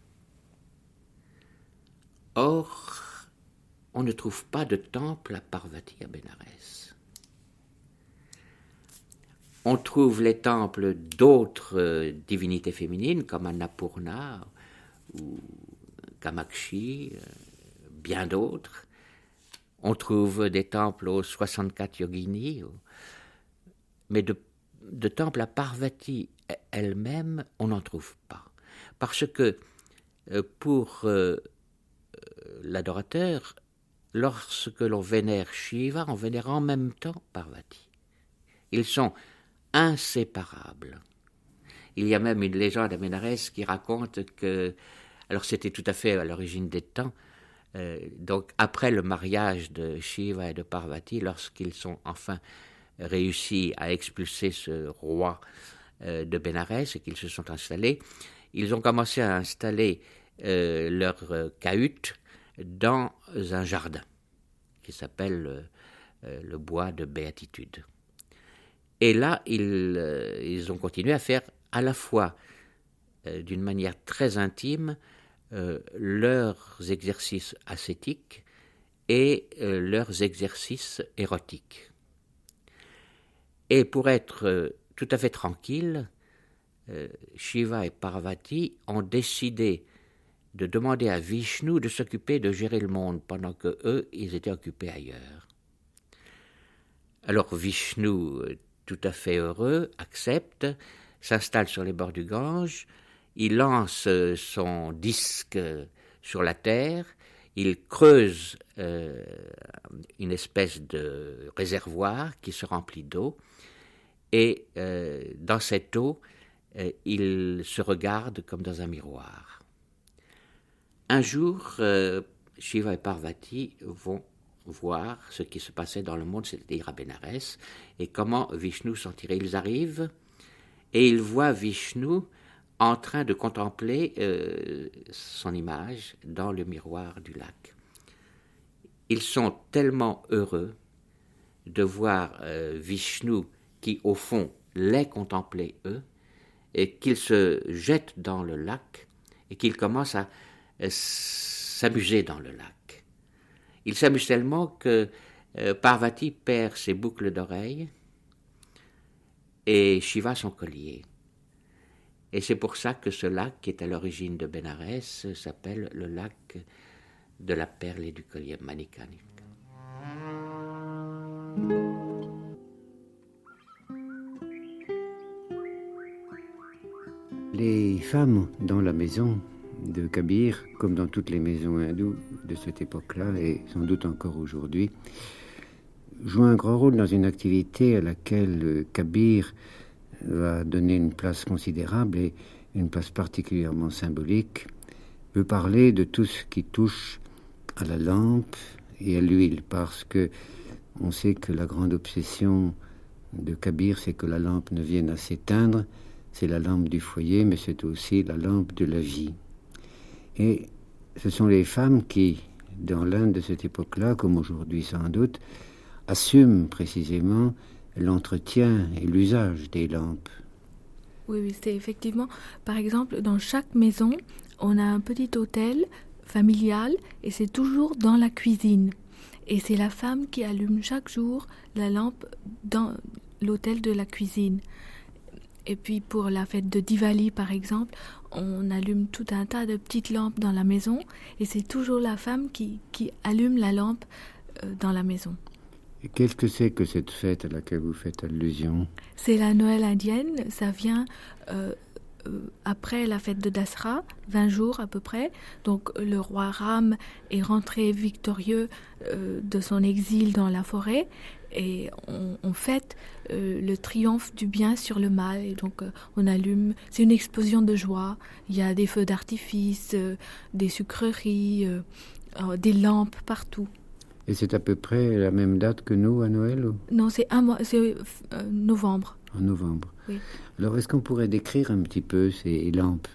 Or, on ne trouve pas de temple à Parvati à Bénarès. On trouve les temples d'autres divinités féminines comme Annapurna ou Kamakshi, bien d'autres. On trouve des temples aux 64 yoginis, mais de temples à Parvati elle-même, on n'en trouve pas. Parce que pour l'adorateur, lorsque l'on vénère Shiva, on vénère en même temps Parvati. Ils sont inséparables. Il y a même une légende à Bénarès qui raconte que, alors c'était tout à fait à l'origine des temps, donc après le mariage de Shiva et de Parvati, lorsqu'ils sont enfin réussi à expulser ce roi de Bénarès et qu'ils se sont installés, ils ont commencé à installer leur cahute dans un jardin qui s'appelle le bois de Béatitude. Et là, ils ont continué à faire à la fois d'une manière très intime leurs exercices ascétiques et leurs exercices érotiques. Et pour être tout à fait tranquille, Shiva et Parvati ont décidé de demander à Vishnu de s'occuper de gérer le monde pendant que eux, ils étaient occupés ailleurs. Alors Vishnu, tout à fait heureux, accepte, s'installe sur les bords du Gange, il lance son disque sur la terre, il creuse une espèce de réservoir qui se remplit d'eau, et dans cette eau, il se regarde comme dans un miroir. Un jour, Shiva et Parvati vont voir ce qui se passait dans le monde, c'est-à-dire à Bénarès, et comment Vishnu s'en tirait. Ils arrivent et ils voient Vishnu en train de contempler son image dans le miroir du lac. Ils sont tellement heureux de voir Vishnu qui, au fond, les contemplait eux, et qu'ils se jettent dans le lac et qu'ils commencent à s'amuser dans le lac. Ils s'amusent tellement que Parvati perd ses boucles d'oreilles et Shiva son collier. Et c'est pour ça que ce lac, qui est à l'origine de Bénarès, s'appelle le lac de la perle et du collier, Manikarnika. Les femmes dans la maison de Kabir, comme dans toutes les maisons hindoues de cette époque-là, et sans doute encore aujourd'hui, jouent un grand rôle dans une activité à laquelle Kabir va donner une place considérable et une place particulièrement symbolique, veut parler de tout ce qui touche à la lampe et à l'huile, parce que on sait que la grande obsession de Kabir, c'est que la lampe ne vienne à s'éteindre. C'est la lampe du foyer, mais c'est aussi la lampe de la vie. Et ce sont les femmes qui, dans l'Inde de cette époque-là, comme aujourd'hui sans doute, assument précisément l'entretien et l'usage des lampes. Oui, c'est effectivement, par exemple, dans chaque maison, on a un petit hôtel familial et c'est toujours dans la cuisine. Et c'est la femme qui allume chaque jour la lampe dans l'autel de la cuisine. Et puis pour la fête de Diwali, par exemple, on allume tout un tas de petites lampes dans la maison et c'est toujours la femme qui allume la lampe dans la maison. Et qu'est-ce que c'est que cette fête à laquelle vous faites allusion? C'est la Noël indienne, ça vient après la fête de Dasra, 20 jours à peu près. Donc le roi Ram est rentré victorieux de son exil dans la forêt et on fête le triomphe du bien sur le mal. Et donc on allume, c'est une explosion de joie. Il y a des feux d'artifice, des sucreries, des lampes partout. Et c'est à peu près la même date que nous à Noël ou? Non, c'est novembre. En novembre. Oui. Alors est-ce qu'on pourrait décrire un petit peu ces lampes?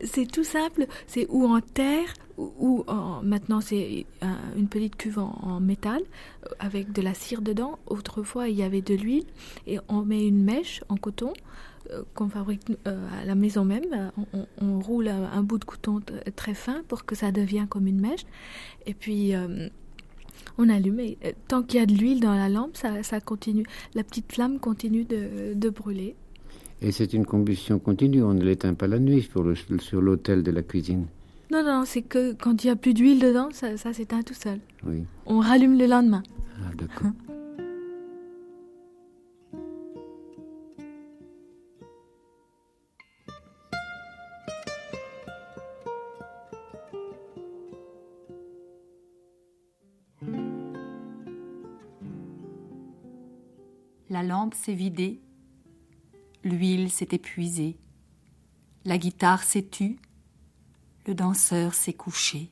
C'est tout simple, c'est ou en terre, ou maintenant c'est une petite cuve en métal avec de la cire dedans. Autrefois, il y avait de l'huile et on met une mèche en coton qu'on fabrique à la maison même. On roule un bout de coton très fin pour que ça devienne comme une mèche. Et puis on allume et tant qu'il y a de l'huile dans la lampe, ça continue. La petite flamme continue de brûler. Et c'est une combustion continue, on ne l'éteint pas la nuit sur l'autel de la cuisine. Non, c'est que quand il n'y a plus d'huile dedans, ça s'éteint tout seul. Oui. On rallume le lendemain. Ah, d'accord. La lampe s'est vidée, l'huile s'est épuisée, la guitare s'est tue, le danseur s'est couché,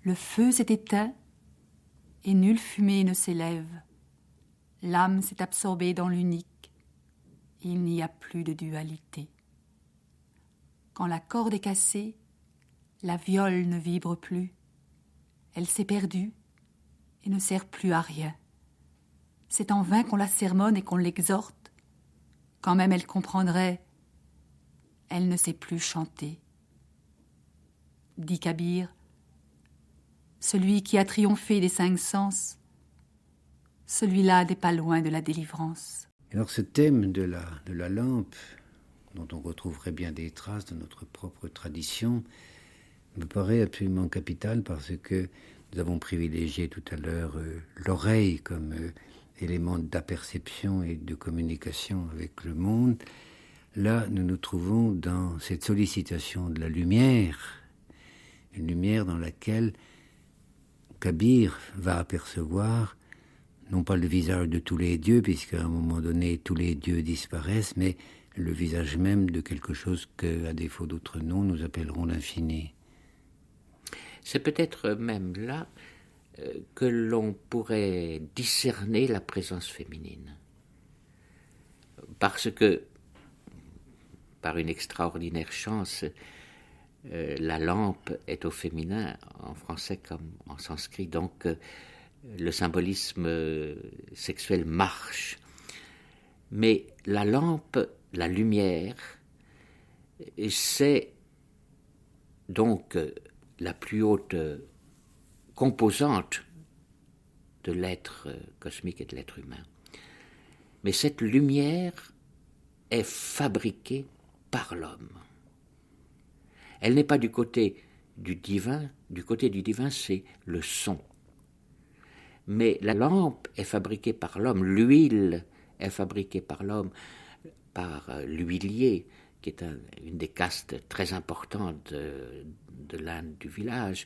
le feu s'est éteint et nulle fumée ne s'élève. L'âme s'est absorbée dans l'unique, et il n'y a plus de dualité. Quand la corde est cassée, la viole ne vibre plus, elle s'est perdue et ne sert plus à rien. C'est en vain qu'on la sermonne et qu'on l'exhorte. Quand même elle comprendrait, elle ne sait plus chanter. Dit Kabir, celui qui a triomphé des 5 sens, celui-là n'est pas loin de la délivrance. Alors ce thème de la lampe, dont on retrouverait bien des traces dans notre propre tradition, me paraît absolument capital parce que nous avons privilégié tout à l'heure l'oreille comme élément d'aperception et de communication avec le monde. Là, nous nous trouvons dans cette sollicitation de la lumière, une lumière dans laquelle Kabir va apercevoir non pas le visage de tous les dieux, puisqu'à un moment donné, tous les dieux disparaissent, mais le visage même de quelque chose que, à défaut d'autres noms, nous appellerons l'infini. C'est peut-être même là que l'on pourrait discerner la présence féminine. Parce que, par une extraordinaire chance, la lampe est au féminin, en français comme en sanskrit, donc le symbolisme sexuel marche. Mais la lampe, la lumière, c'est donc la plus haute composante de l'être cosmique et de l'être humain. Mais cette lumière est fabriquée par l'homme. Elle n'est pas du côté du divin. Du côté du divin, c'est le son. Mais la lampe est fabriquée par l'homme, l'huile est fabriquée par l'homme, par l'huilier, qui est une des castes très importantes de l'Inde du village.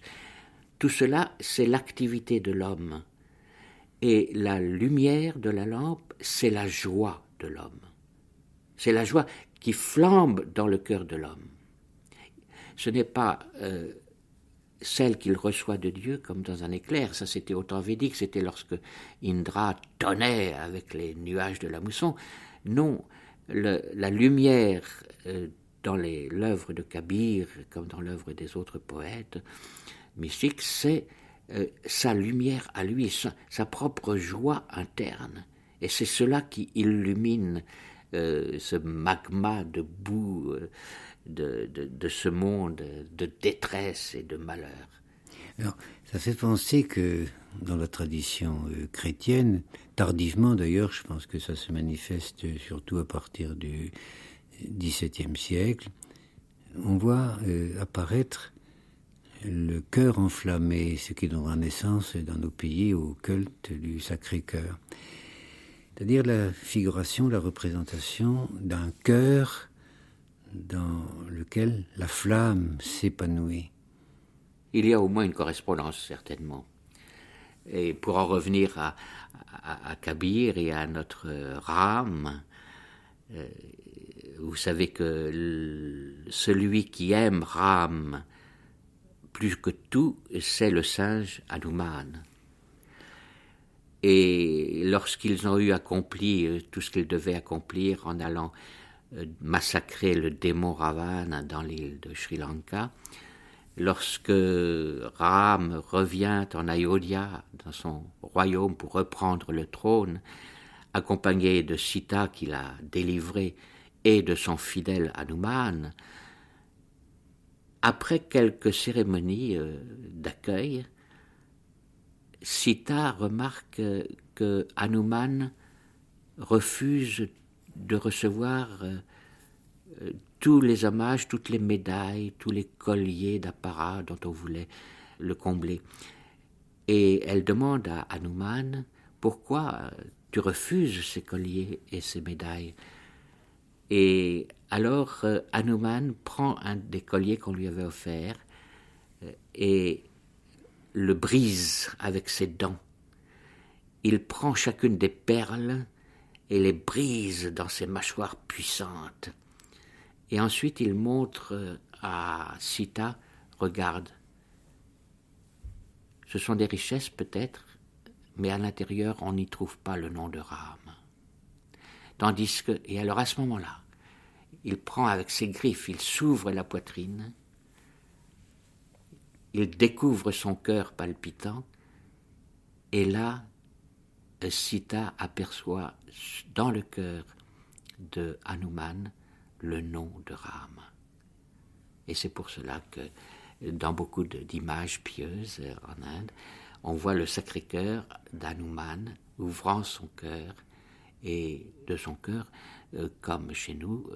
Tout cela, c'est l'activité de l'homme. Et la lumière de la lampe, c'est la joie de l'homme. C'est la joie qui flambe dans le cœur de l'homme. Ce n'est pas celle qu'il reçoit de Dieu comme dans un éclair. Ça, c'était au temps védique, c'était lorsque Indra tonnait avec les nuages de la mousson. Non, la lumière dans l'œuvre de Kabir, comme dans l'œuvre des autres poètes mystiques, c'est sa lumière à lui, sa propre joie interne. Et c'est cela qui illumine ce magma de boue de ce monde de détresse et de malheur. Alors, Ça fait penser que dans la tradition chrétienne, tardivement d'ailleurs, je pense que ça se manifeste surtout à partir du XVIIe siècle, on voit apparaître le cœur enflammé, ce qui donnera naissance dans nos pays au culte du Sacré-Cœur. C'est-à-dire la figuration, la représentation d'un cœur dans lequel la flamme s'épanouit. Il y a au moins une correspondance, certainement. Et pour en revenir à Kabir et à notre Ram, vous savez que celui qui aime Ram plus que tout, c'est le singe Hanuman. Et lorsqu'ils ont eu accompli tout ce qu'ils devaient accomplir en allant massacrer le démon Ravana dans l'île de Sri Lanka, lorsque Ram revient en Ayodhya, dans son royaume, pour reprendre le trône, accompagné de Sita qu'il a délivré et de son fidèle Hanuman, après quelques cérémonies d'accueil, Sita remarque que Hanuman refuse de recevoir tous les hommages, toutes les médailles, tous les colliers d'apparat dont on voulait le combler. Et elle demande à Hanuman, pourquoi tu refuses ces colliers et ces médailles? Et alors Hanuman prend un des colliers qu'on lui avait offert et le brise avec ses dents. Il prend chacune des perles et les brise dans ses mâchoires puissantes. Et ensuite il montre à Sita, regarde, ce sont des richesses peut-être, mais à l'intérieur on n'y trouve pas le nom de Ram. Tandis que, et alors à ce moment-là, il prend avec ses griffes, il s'ouvre la poitrine, il découvre son cœur palpitant, et là, Sita aperçoit dans le cœur de Hanuman le nom de Ram. Et c'est pour cela que dans beaucoup d'images pieuses en Inde, on voit le Sacré-Cœur d'Hanuman ouvrant son cœur, et de son cœur, comme chez nous,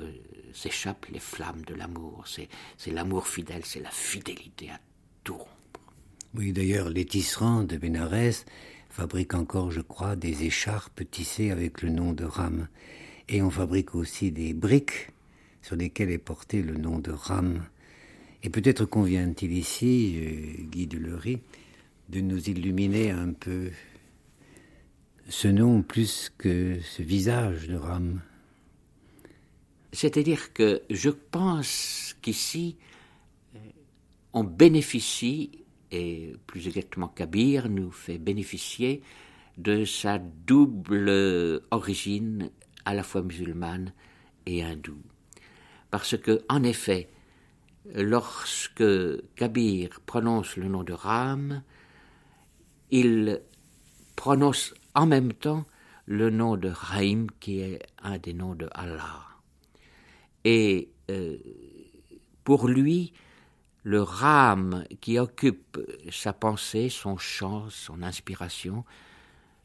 s'échappent les flammes de l'amour. C'est l'amour fidèle, c'est la fidélité à tout rompre. Oui, d'ailleurs, les tisserands de Bénarès fabriquent encore, je crois, des écharpes tissées avec le nom de Ram. Et on fabrique aussi des briques sur lesquelles est porté le nom de Ram. Et peut-être convient-il ici, Guy Delury, de nous illuminer un peu ce nom plus que ce visage de Ram. C'est-à-dire que je pense qu'ici, on bénéficie, et plus exactement Kabir nous fait bénéficier de sa double origine à la fois musulmane et hindoue. Parce que, en effet, lorsque Kabir prononce le nom de Ram, il prononce en même temps le nom de Rahim, qui est un des noms de Allah. Et pour lui, le Ram qui occupe sa pensée, son chant, son inspiration,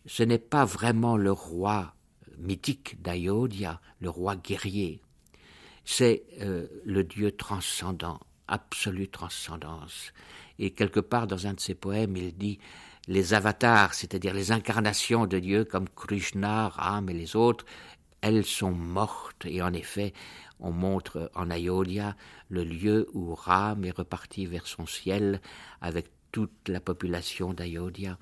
ce n'est pas vraiment le roi mythique d'Ayodhya, le roi guerrier. C'est le Dieu transcendant, absolue transcendance. Et quelque part dans un de ses poèmes, il dit les avatars, c'est-à-dire les incarnations de Dieu comme Krishna, Ram et les autres, elles sont mortes. Et en effet, on montre en Ayodhya le lieu où Ram est reparti vers son ciel avec toute la population d'Ayodhya.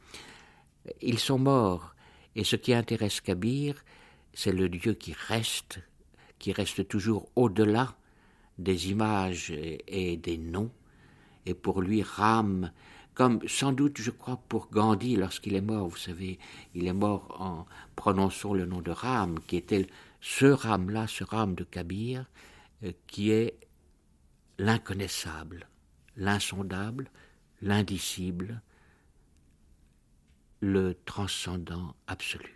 Ils sont morts. Et ce qui intéresse Kabir, c'est le Dieu qui reste toujours au-delà des images et des noms. Et pour lui, Ram, comme sans doute, je crois, pour Gandhi, lorsqu'il est mort, vous savez, il est mort en prononçant le nom de Ram, qui était ce Ram-là, ce Ram de Kabir, qui est l'inconnaissable, l'insondable, l'indicible, le transcendant absolu.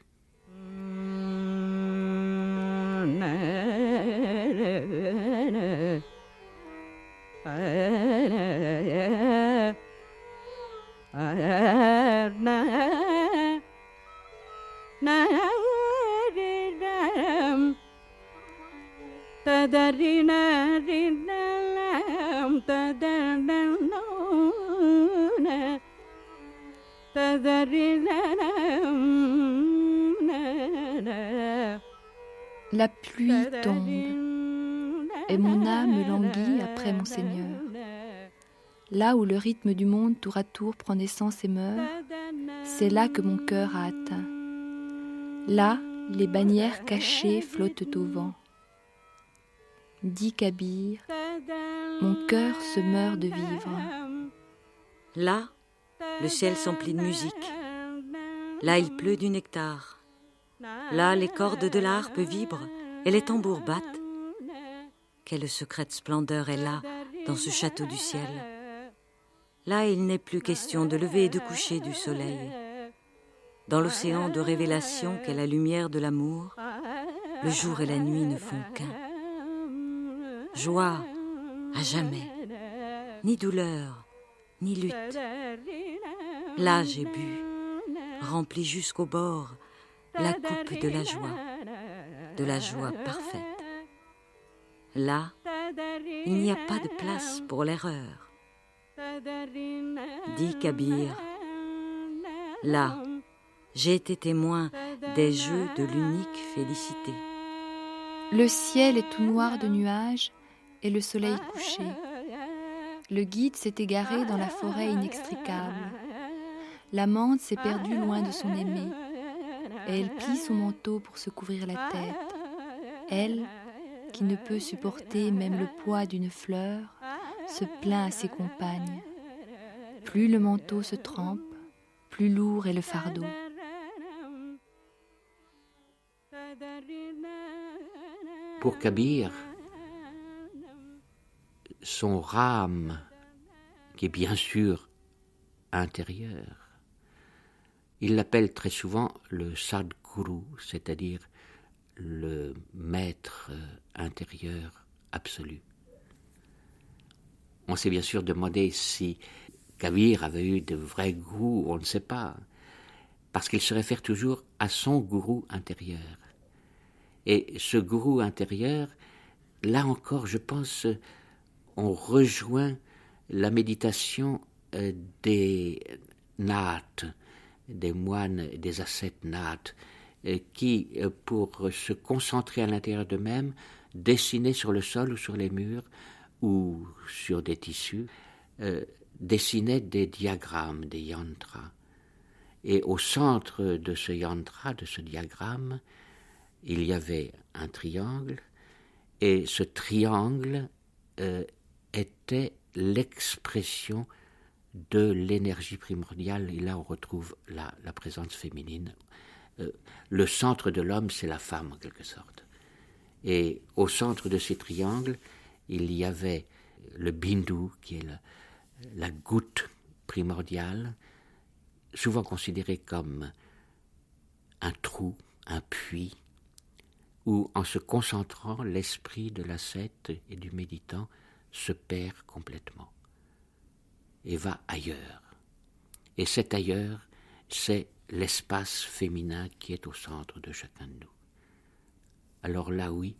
La pluie tombe, et mon âme languit après mon Seigneur. Là où le rythme du monde tour à tour prend naissance et meurt, c'est là que mon cœur a atteint. Là, les bannières cachées flottent au vent. Dit Kabir, mon cœur se meurt de vivre. Là, le ciel s'emplit de musique. Là, il pleut du nectar. Là, les cordes de la harpe vibrent et les tambours battent. Quelle secrète splendeur est là, dans ce château du ciel. Là, il n'est plus question de lever et de coucher du soleil. Dans l'océan de révélation qu'est la lumière de l'amour, le jour et la nuit ne font qu'un. Joie à jamais, ni douleur, ni lutte. Là, j'ai bu, rempli jusqu'au bord, la coupe de la joie parfaite. Là, il n'y a pas de place pour l'erreur. Dit Kabir, là, j'ai été témoin des jeux de l'unique félicité. Le ciel est tout noir de nuages et le soleil couché. Le guide s'est égaré dans la forêt inextricable. L'amante s'est perdue loin de son aimé. Et elle plie son manteau pour se couvrir la tête. Elle, qui ne peut supporter même le poids d'une fleur, se plaint à ses compagnes. Plus le manteau se trempe, plus lourd est le fardeau. Pour Kabir, son rame, qui est bien sûr intérieur, il l'appelle très souvent le Sadguru, c'est-à-dire le maître intérieur absolu. On s'est bien sûr demandé si Kabir avait eu de vrais gourous, on ne sait pas, parce qu'il se réfère toujours à son gourou intérieur. Et ce gourou intérieur, là encore, je pense, on rejoint la méditation des naths, des moines, des ascètes naths, qui, pour se concentrer à l'intérieur d'eux-mêmes, dessinaient sur le sol ou sur les murs ou sur des tissus, dessinaient des diagrammes, des yantras. Et au centre de ce yantra, de ce diagramme, il y avait un triangle, et ce triangle était l'expression de l'énergie primordiale, et là on retrouve la présence féminine. Le centre de l'homme, c'est la femme en quelque sorte. Et au centre de ces triangles, il y avait le bindu, qui est la goutte primordiale, souvent considéré comme un trou, un puits, où en se concentrant, l'esprit de l'ascète et du méditant se perd complètement et va ailleurs. Et cet ailleurs, c'est l'espace féminin qui est au centre de chacun de nous. Alors là, oui,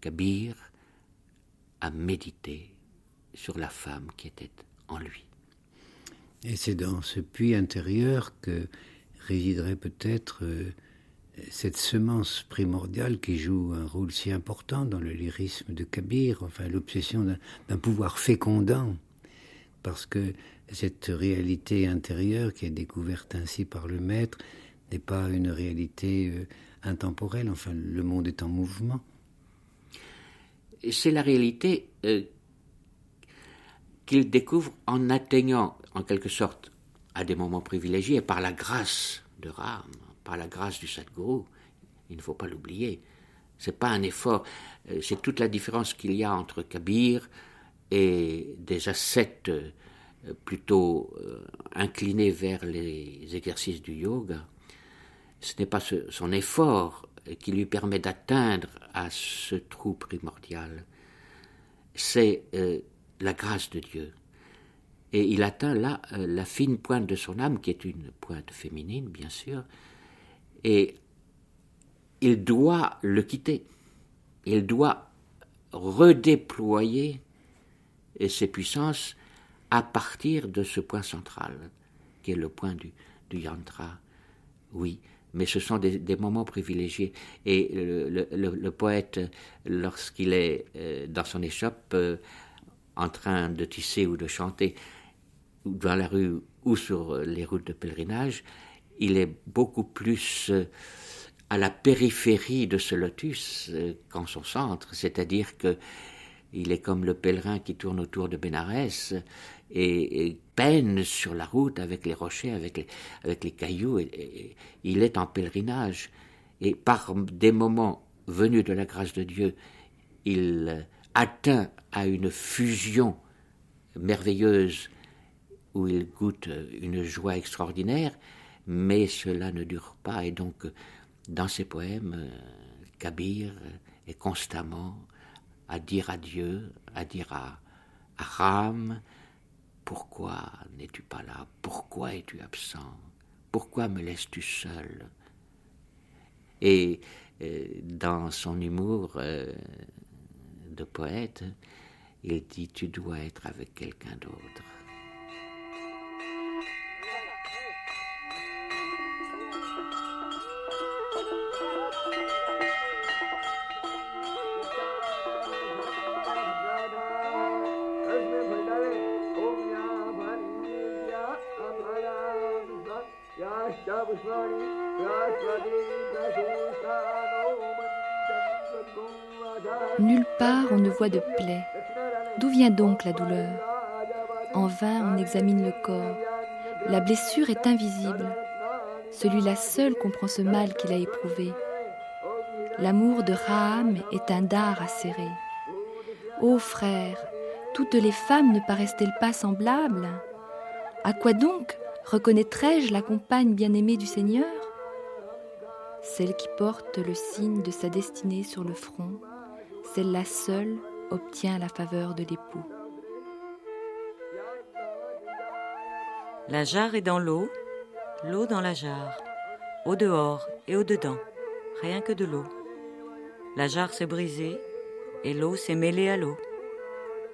Kabir a médité sur la femme qui était en lui. Et c'est dans ce puits intérieur que résiderait peut-être cette semence primordiale qui joue un rôle si important dans le lyrisme de Kabir, enfin l'obsession d'un pouvoir fécondant, parce que cette réalité intérieure qui est découverte ainsi par le maître n'est pas une réalité intemporelle, enfin le monde est en mouvement. C'est la réalité qu'il découvre en atteignant, en quelque sorte, à des moments privilégiés, par la grâce de Ram, par la grâce du Sadguru. Il ne faut pas l'oublier. C'est pas un effort, c'est toute la différence qu'il y a entre Kabir et des ascètes plutôt inclinés vers les exercices du yoga. Ce n'est pas son effort qui lui permet d'atteindre à ce trou primordial. C'est la grâce de Dieu. Et il atteint là la fine pointe de son âme, qui est une pointe féminine, bien sûr, et il doit le quitter. Il doit redéployer ses puissances à partir de ce point central, qui est le point du yantra. Oui, mais ce sont des moments privilégiés. Et le poète, lorsqu'il est dans son échoppe, en train de tisser ou de chanter, dans la rue ou sur les routes de pèlerinage, il est beaucoup plus à la périphérie de ce lotus qu'en son centre, c'est-à-dire que il est comme le pèlerin qui tourne autour de Bénarès et peine sur la route avec les rochers, avec les cailloux. Et il est en pèlerinage. Et par des moments venus de la grâce de Dieu, il atteint à une fusion merveilleuse où il goûte une joie extraordinaire, mais cela ne dure pas. Et donc, dans ses poèmes, Kabir est constamment à dire à Dieu, à dire à Ram, pourquoi n'es-tu pas là? Pourquoi es-tu absent? Pourquoi me laisses-tu seul? Et dans son humour de poète, il dit, tu dois être avec quelqu'un d'autre. Nulle part on ne voit de plaie. D'où vient donc la douleur? En vain on examine le corps. La blessure est invisible. Celui-là seul comprend ce mal qu'il a éprouvé. L'amour de Raham est un dard acéré. Ô frères, toutes les femmes ne paraissent-elles pas semblables? À quoi donc reconnaîtrais-je la compagne bien-aimée du Seigneur? Celle qui porte le signe de sa destinée sur le front, celle-là seule obtient la faveur de l'époux. La jarre est dans l'eau, l'eau dans la jarre, au dehors et au dedans, rien que de l'eau. La jarre s'est brisée et l'eau s'est mêlée à l'eau.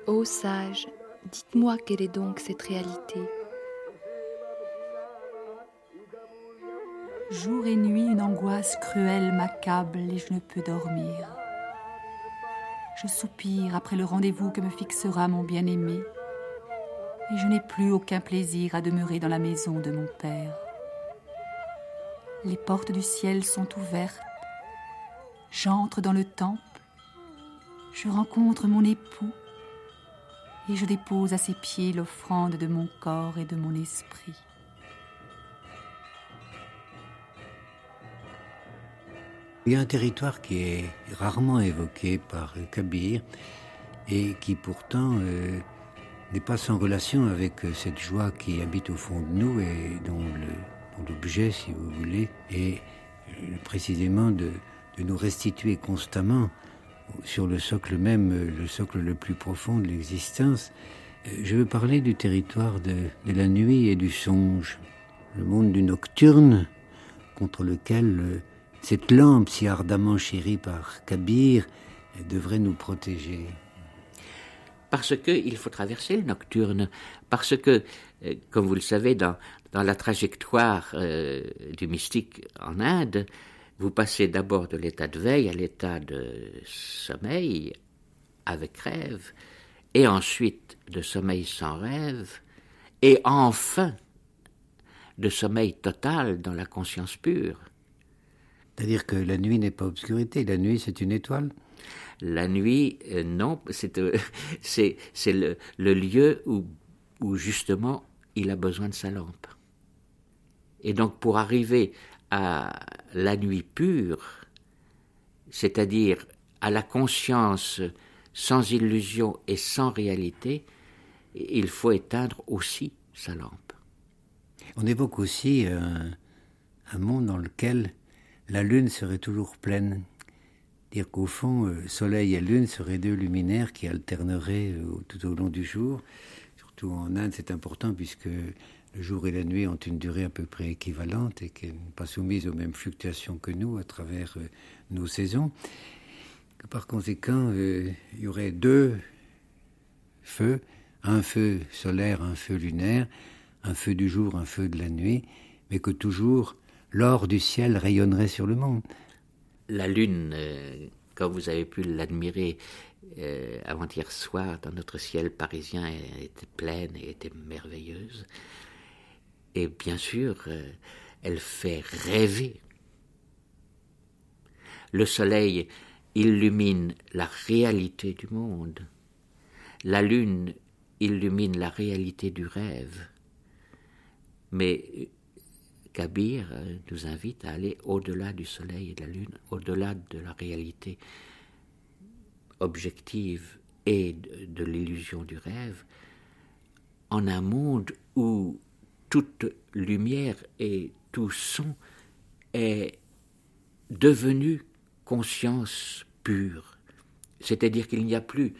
Ô sages, dites-moi quelle est donc cette réalité? Jour et nuit, une angoisse cruelle m'accable et je ne peux dormir. Je soupire après le rendez-vous que me fixera mon bien-aimé et je n'ai plus aucun plaisir à demeurer dans la maison de mon père. Les portes du ciel sont ouvertes. J'entre dans le temple. Je rencontre mon époux et je dépose à ses pieds l'offrande de mon corps et de mon esprit. Il y a un territoire qui est rarement évoqué par Kabir et qui pourtant n'est pas sans relation avec cette joie qui habite au fond de nous et dont l'objet, si vous voulez, est précisément de nous restituer constamment sur le socle même, le socle le plus profond de l'existence. Je veux parler du territoire de la nuit et du songe, le monde du nocturne contre lequel cette lampe si ardemment chérie par Kabir devrait nous protéger. Parce qu'il faut traverser le nocturne, parce que, comme vous le savez, dans la trajectoire du mystique en Inde, vous passez d'abord de l'état de veille à l'état de sommeil avec rêve, et ensuite de sommeil sans rêve, et enfin de sommeil total dans la conscience pure. C'est-à-dire que la nuit n'est pas obscurité, la nuit c'est une étoile? La nuit, non, c'est le lieu où justement il a besoin de sa lampe. Et donc pour arriver à la nuit pure, c'est-à-dire à la conscience sans illusion et sans réalité, il faut éteindre aussi sa lampe. On évoque aussi un monde dans lequel la lune serait toujours pleine. Dire qu'au fond, soleil et lune seraient deux luminaires qui alterneraient tout au long du jour. surtout en Inde, c'est important puisque le jour et la nuit ont une durée à peu près équivalente et qu'elles ne sont pas soumises aux mêmes fluctuations que nous à travers nos saisons. Que par conséquent, il y aurait deux feux, un feu solaire, un feu lunaire, un feu du jour, un feu de la nuit, mais que toujours l'or du ciel rayonnerait sur le monde. La lune, comme vous avez pu l'admirer avant-hier soir dans notre ciel parisien, elle était pleine et était merveilleuse. Et bien sûr, elle fait rêver. Le soleil illumine la réalité du monde. La lune illumine la réalité du rêve. Mais Kabir nous invite à aller au-delà du soleil et de la lune, au-delà de la réalité objective et de l'illusion du rêve, en un monde où toute lumière et tout son est devenu conscience pure. C'est-à-dire qu'il n'y a plus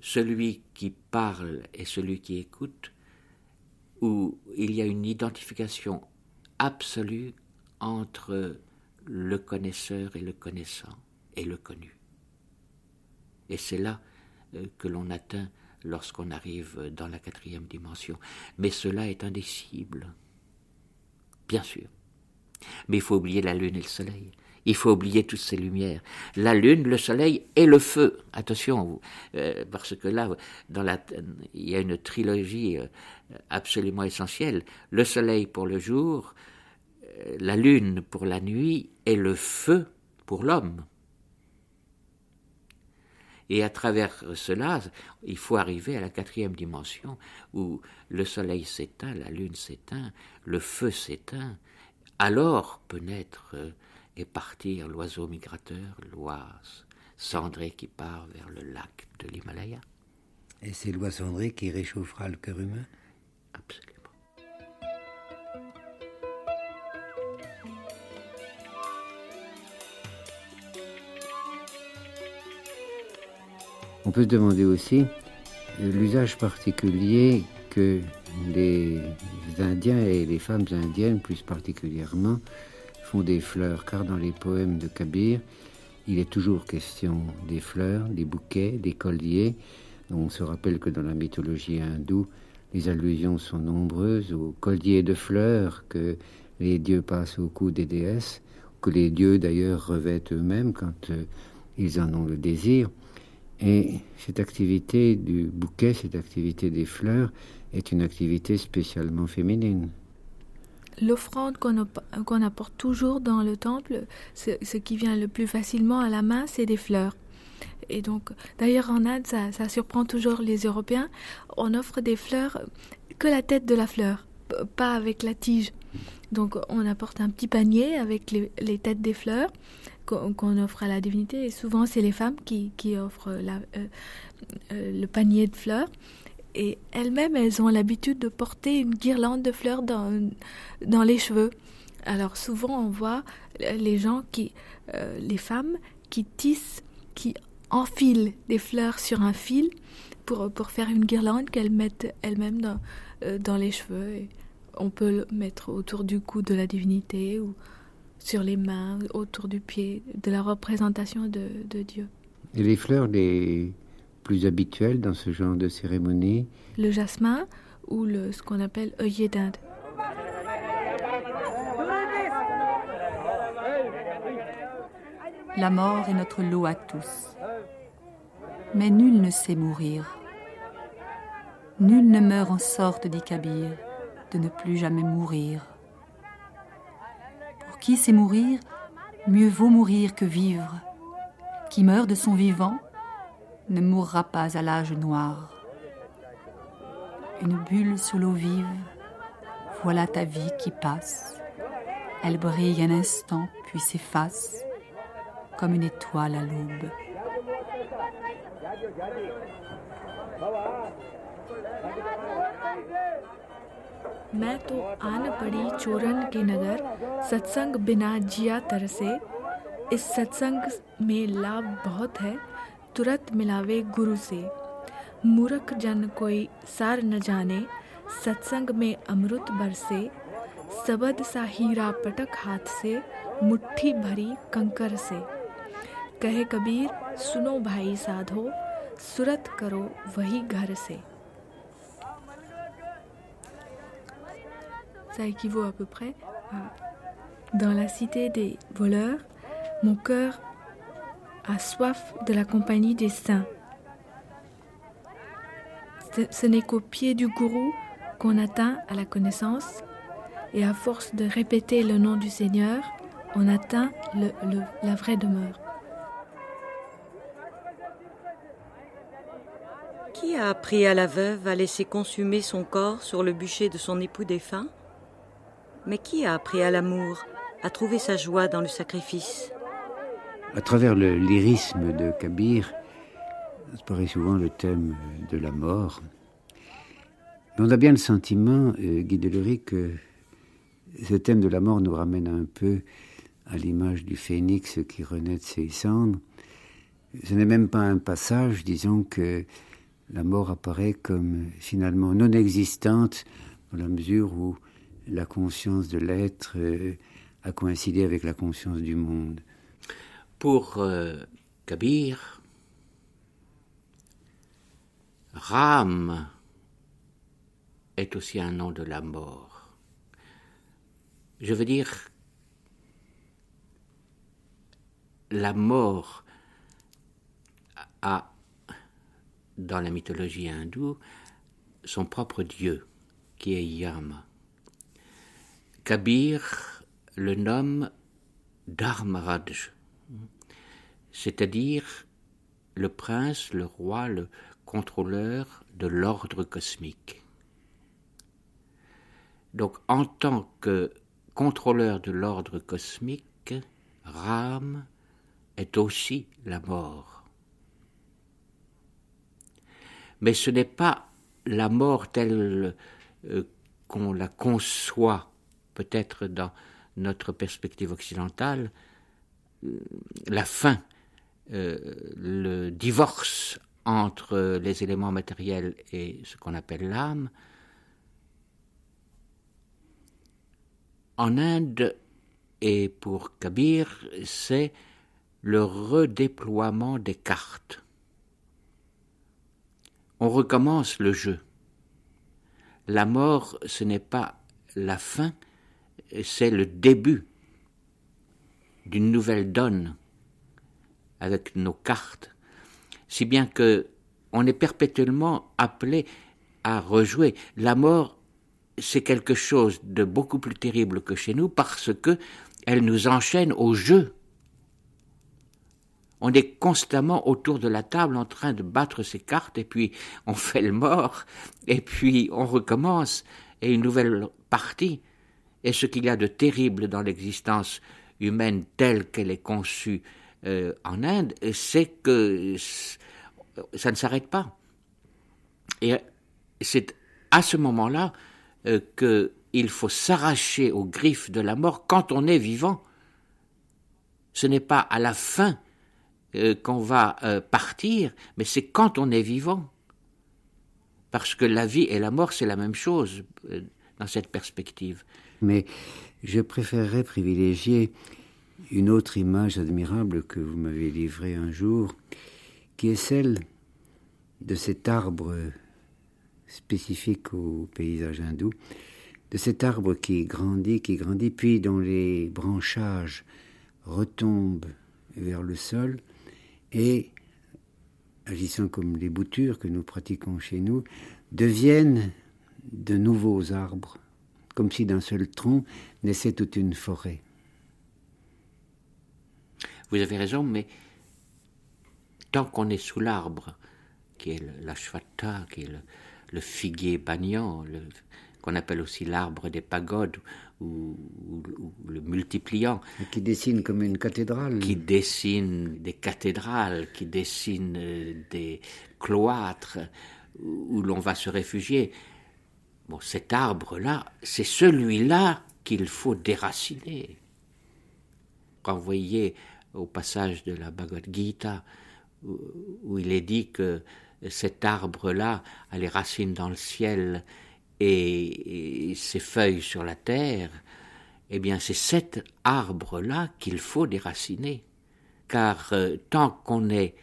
celui qui parle et celui qui écoute, où il y a une identification absolue entre le connaisseur et le connaissant et le connu. Et c'est là que l'on atteint lorsqu'on arrive dans la 4e dimension. Mais cela est indicible, bien sûr. Mais il faut oublier la lune et le soleil. Il faut oublier toutes ces lumières. La lune, le soleil et le feu. Attention, parce que là, il y a une trilogie absolument essentielle. Le soleil pour le jour, la lune pour la nuit et le feu pour l'homme. Et à travers cela, il faut arriver à la 4e dimension où le soleil s'éteint, la lune s'éteint, le feu s'éteint. Alors peut naître et partir l'oiseau migrateur, l'oise cendrée qui part vers le lac de l'Himalaya. Et c'est l'oie cendrée qui réchauffera le cœur humain? Absolument. On peut se demander aussi l'usage particulier que les Indiens et les femmes indiennes, plus particulièrement, font des fleurs, car dans les poèmes de Kabir, il est toujours question des fleurs, des bouquets, des colliers. On se rappelle que dans la mythologie hindoue, les allusions sont nombreuses aux colliers de fleurs que les dieux passent au cou des déesses, que les dieux d'ailleurs revêtent eux-mêmes quand ils en ont le désir. Et cette activité du bouquet, cette activité des fleurs, est une activité spécialement féminine. L'offrande qu'on apporte toujours dans le temple, ce qui vient le plus facilement à la main, c'est des fleurs. Et donc, d'ailleurs en Inde, ça surprend toujours les Européens. On offre des fleurs que la tête de la fleur, pas avec la tige. Donc on apporte un petit panier avec les têtes des fleurs qu'on offre à la divinité. Et souvent, c'est les femmes qui offrent le panier de fleurs. Et elles-mêmes, elles ont l'habitude de porter une guirlande de fleurs dans les cheveux. Alors souvent, on voit les femmes qui tissent, qui enfilent des fleurs sur un fil pour faire une guirlande qu'elles mettent elles-mêmes dans les cheveux. Et on peut le mettre autour du cou de la divinité ou sur les mains, autour du pied, de la représentation de Dieu. Et les fleurs les plus habituelles dans ce genre de cérémonie? Le jasmin ou ce qu'on appelle œillet d'Inde. La mort est notre lot à tous. Mais nul ne sait mourir. Nul ne meurt en sorte, dit Kabir, de ne plus jamais mourir. Pour qui sait mourir, mieux vaut mourir que vivre. Qui meurt de son vivant ne mourra pas à l'âge noir. Une bulle sous l'eau vive, voilà ta vie qui passe. Elle brille un instant, puis s'efface, comme une étoile à l'aube. मैं तो आन पड़ी चोरन की नगर सत्संग बिना जिया तरसे इस सत्संग में लाभ बहुत है तुरंत मिलावे गुरु से मूर्ख जन कोई सार न जाने, सत्संग में अमृत बरसे, सबद सा हीरा पटक हाथ से, मुट्ठी भरी कंकर से। कहे कबीर सुनो भाई साधो, सुरत करो वही घर से। Ça équivaut à peu près à dans la cité des voleurs, mon cœur a soif de la compagnie des saints. Ce n'est qu'au pied du gourou qu'on atteint à la connaissance, et à force de répéter le nom du Seigneur, on atteint la vraie demeure. Qui a appris à la veuve à laisser consumer son corps sur le bûcher de son époux défunt? Mais qui a appris à l'amour à trouver sa joie dans le sacrifice? À travers le lyrisme de Kabir, apparaît souvent le thème de la mort. Mais on a bien le sentiment, Guy Delury, que ce thème de la mort nous ramène un peu à l'image du phénix qui renaît de ses cendres. Ce n'est même pas un passage, disons que la mort apparaît comme finalement non existante dans la mesure où la conscience de l'être a coïncidé avec la conscience du monde. Pour Kabir, Ram est aussi un nom de la mort. Je veux dire, la mort a, dans la mythologie hindoue, son propre dieu, qui est Yama. Kabir le nomme Dharmaraj, c'est-à-dire le prince, le roi, le contrôleur de l'ordre cosmique. Donc, en tant que contrôleur de l'ordre cosmique, Ram est aussi la mort. Mais ce n'est pas la mort telle qu'on la conçoit, peut-être dans notre perspective occidentale, la fin, le divorce entre les éléments matériels et ce qu'on appelle l'âme. En Inde, et pour Kabir, c'est le redéploiement des cartes. On recommence le jeu. La mort, ce n'est pas la fin, c'est le début d'une nouvelle donne avec nos cartes, si bien que on est perpétuellement appelé à rejouer. La mort, c'est quelque chose de beaucoup plus terrible que chez nous parce que elle nous enchaîne au jeu. On est constamment autour de la table en train de battre ses cartes et puis on fait le mort et puis on recommence et une nouvelle partie. Et ce qu'il y a de terrible dans l'existence humaine telle qu'elle est conçue en Inde, c'est que ça ne s'arrête pas. Et c'est à ce moment-là qu'il faut s'arracher aux griffes de la mort quand on est vivant. Ce n'est pas à la fin qu'on va partir, mais c'est quand on est vivant. Parce que la vie et la mort, c'est la même chose dans cette perspective. Mais je préférerais privilégier une autre image admirable que vous m'avez livrée un jour, qui est celle de cet arbre spécifique au paysage hindou, de cet arbre qui grandit, puis dont les branchages retombent vers le sol et, agissant comme les boutures que nous pratiquons chez nous, deviennent de nouveaux arbres, comme si d'un seul tronc naissait toute une forêt. Vous avez raison, mais tant qu'on est sous l'arbre, qui est l'ashwatha, qui est le figuier banyan, qu'on appelle aussi l'arbre des pagodes, ou le multipliant. Et qui dessine comme une cathédrale. Qui dessine des cathédrales, qui dessine des cloîtres où l'on va se réfugier. Bon, cet arbre-là, c'est celui-là qu'il faut déraciner. Quand vous voyez au passage de la Bhagavad Gita, où il est dit que cet arbre-là a les racines dans le ciel et ses feuilles sur la terre, eh bien c'est cet arbre-là qu'il faut déraciner. Car tant qu'on est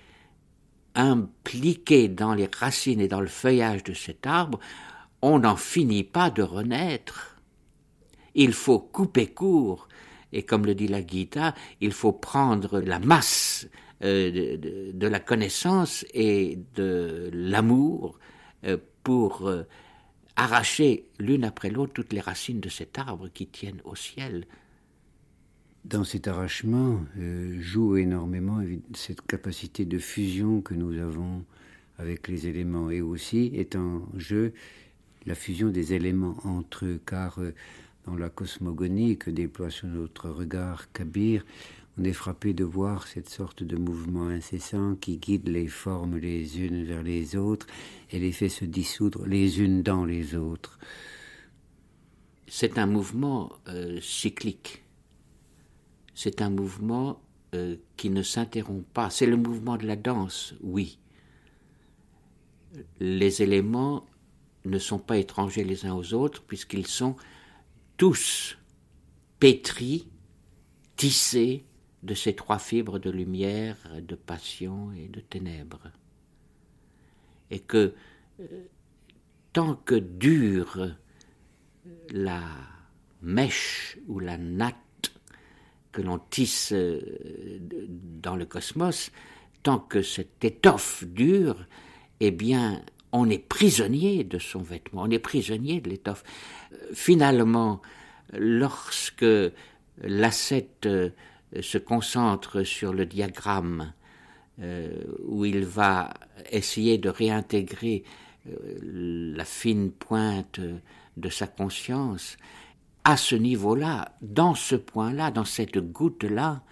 impliqué dans les racines et dans le feuillage de cet arbre, on n'en finit pas de renaître. Il faut couper court, et comme le dit la Gita, il faut prendre la masse de la connaissance et de l'amour pour arracher l'une après l'autre toutes les racines de cet arbre qui tiennent au ciel. Dans cet arrachement joue énormément cette capacité de fusion que nous avons avec les éléments, et aussi est en jeu la fusion des éléments entre eux, car dans la cosmogonie que déploie sur notre regard Kabir, on est frappé de voir cette sorte de mouvement incessant qui guide les formes les unes vers les autres et les fait se dissoudre les unes dans les autres. C'est un mouvement cyclique. C'est un mouvement qui ne s'interrompt pas. C'est le mouvement de la danse, oui. Les éléments ne sont pas étrangers les uns aux autres puisqu'ils sont tous pétris, tissés de ces trois fibres de lumière, de passion et de ténèbres. Et que tant que dure la mèche ou la natte que l'on tisse dans le cosmos, tant que cette étoffe dure, eh bien, on est prisonnier de son vêtement, on est prisonnier de l'étoffe. Finalement, lorsque l'ascète se concentre sur le diagramme, où il va essayer de réintégrer la fine pointe de sa conscience, à ce niveau-là, dans ce point-là, dans cette goutte-là,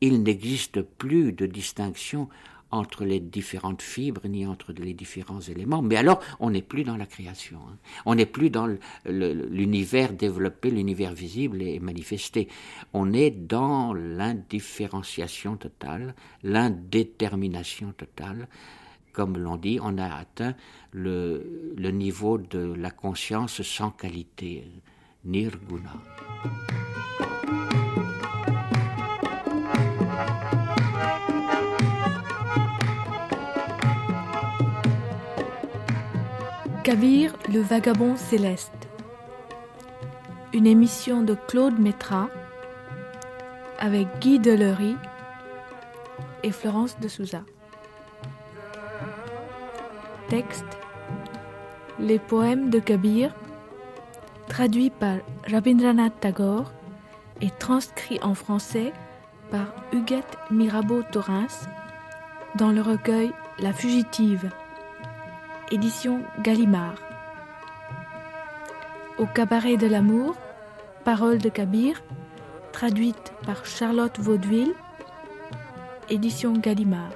il n'existe plus de distinction entre les différentes fibres ni entre les différents éléments. Mais alors, on n'est plus dans la création. Hein. On n'est plus dans l'univers développé, l'univers visible et manifesté. On est dans l'indifférenciation totale, l'indétermination totale. Comme l'on dit, on a atteint le niveau de la conscience sans qualité, nirguna. Kabir, le vagabond céleste. Une émission de Claude Métra avec Guy Delory et Florence de Souza. Texte: Les poèmes de Kabir, traduits par Rabindranath Tagore et transcrits en français par Huguette Mirabeau-Torrens dans le recueil La Fugitive, édition Gallimard. Au cabaret de l'amour, paroles de Kabir, traduite par Charlotte Vaudeville, édition Gallimard.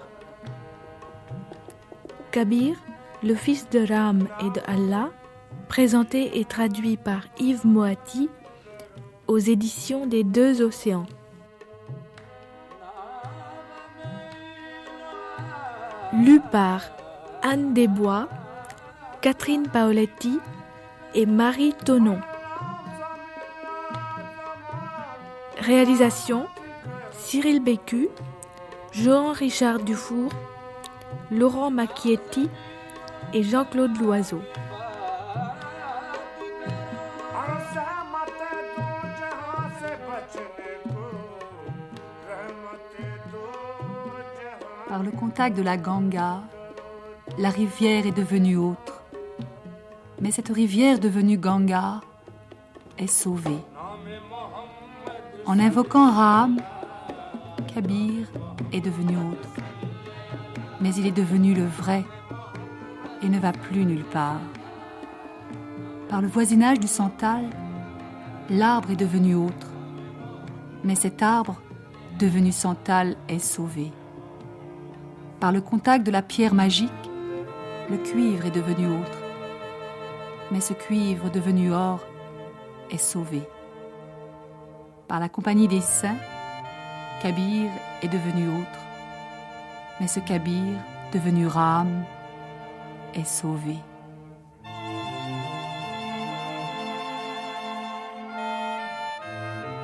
Kabir, le fils de Ram et de Allah, présenté et traduit par Yves Moati aux éditions des Deux Océans. Lu par Anne Desbois, Catherine Paoletti et Marie Tonon. Réalisation: Cyril Bécu, Jean-Richard Dufour, Laurent Macchietti et Jean-Claude Loiseau. Par le contact de la Ganga, la rivière est devenue autre. Mais cette rivière devenue Ganga est sauvée. En invoquant Ram, Kabir est devenu autre. Mais il est devenu le vrai et ne va plus nulle part. Par le voisinage du Santal, l'arbre est devenu autre. Mais cet arbre, devenu Santal, est sauvé. Par le contact de la pierre magique, le cuivre est devenu autre. Mais ce cuivre devenu or est sauvé. Par la compagnie des saints, Kabir est devenu autre. Mais ce Kabir, devenu Ram, est sauvé.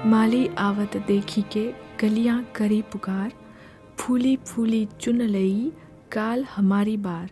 माली आवत देखी के कलियां करी पुकार, फूली फूली चुन लई काल हमारी बार।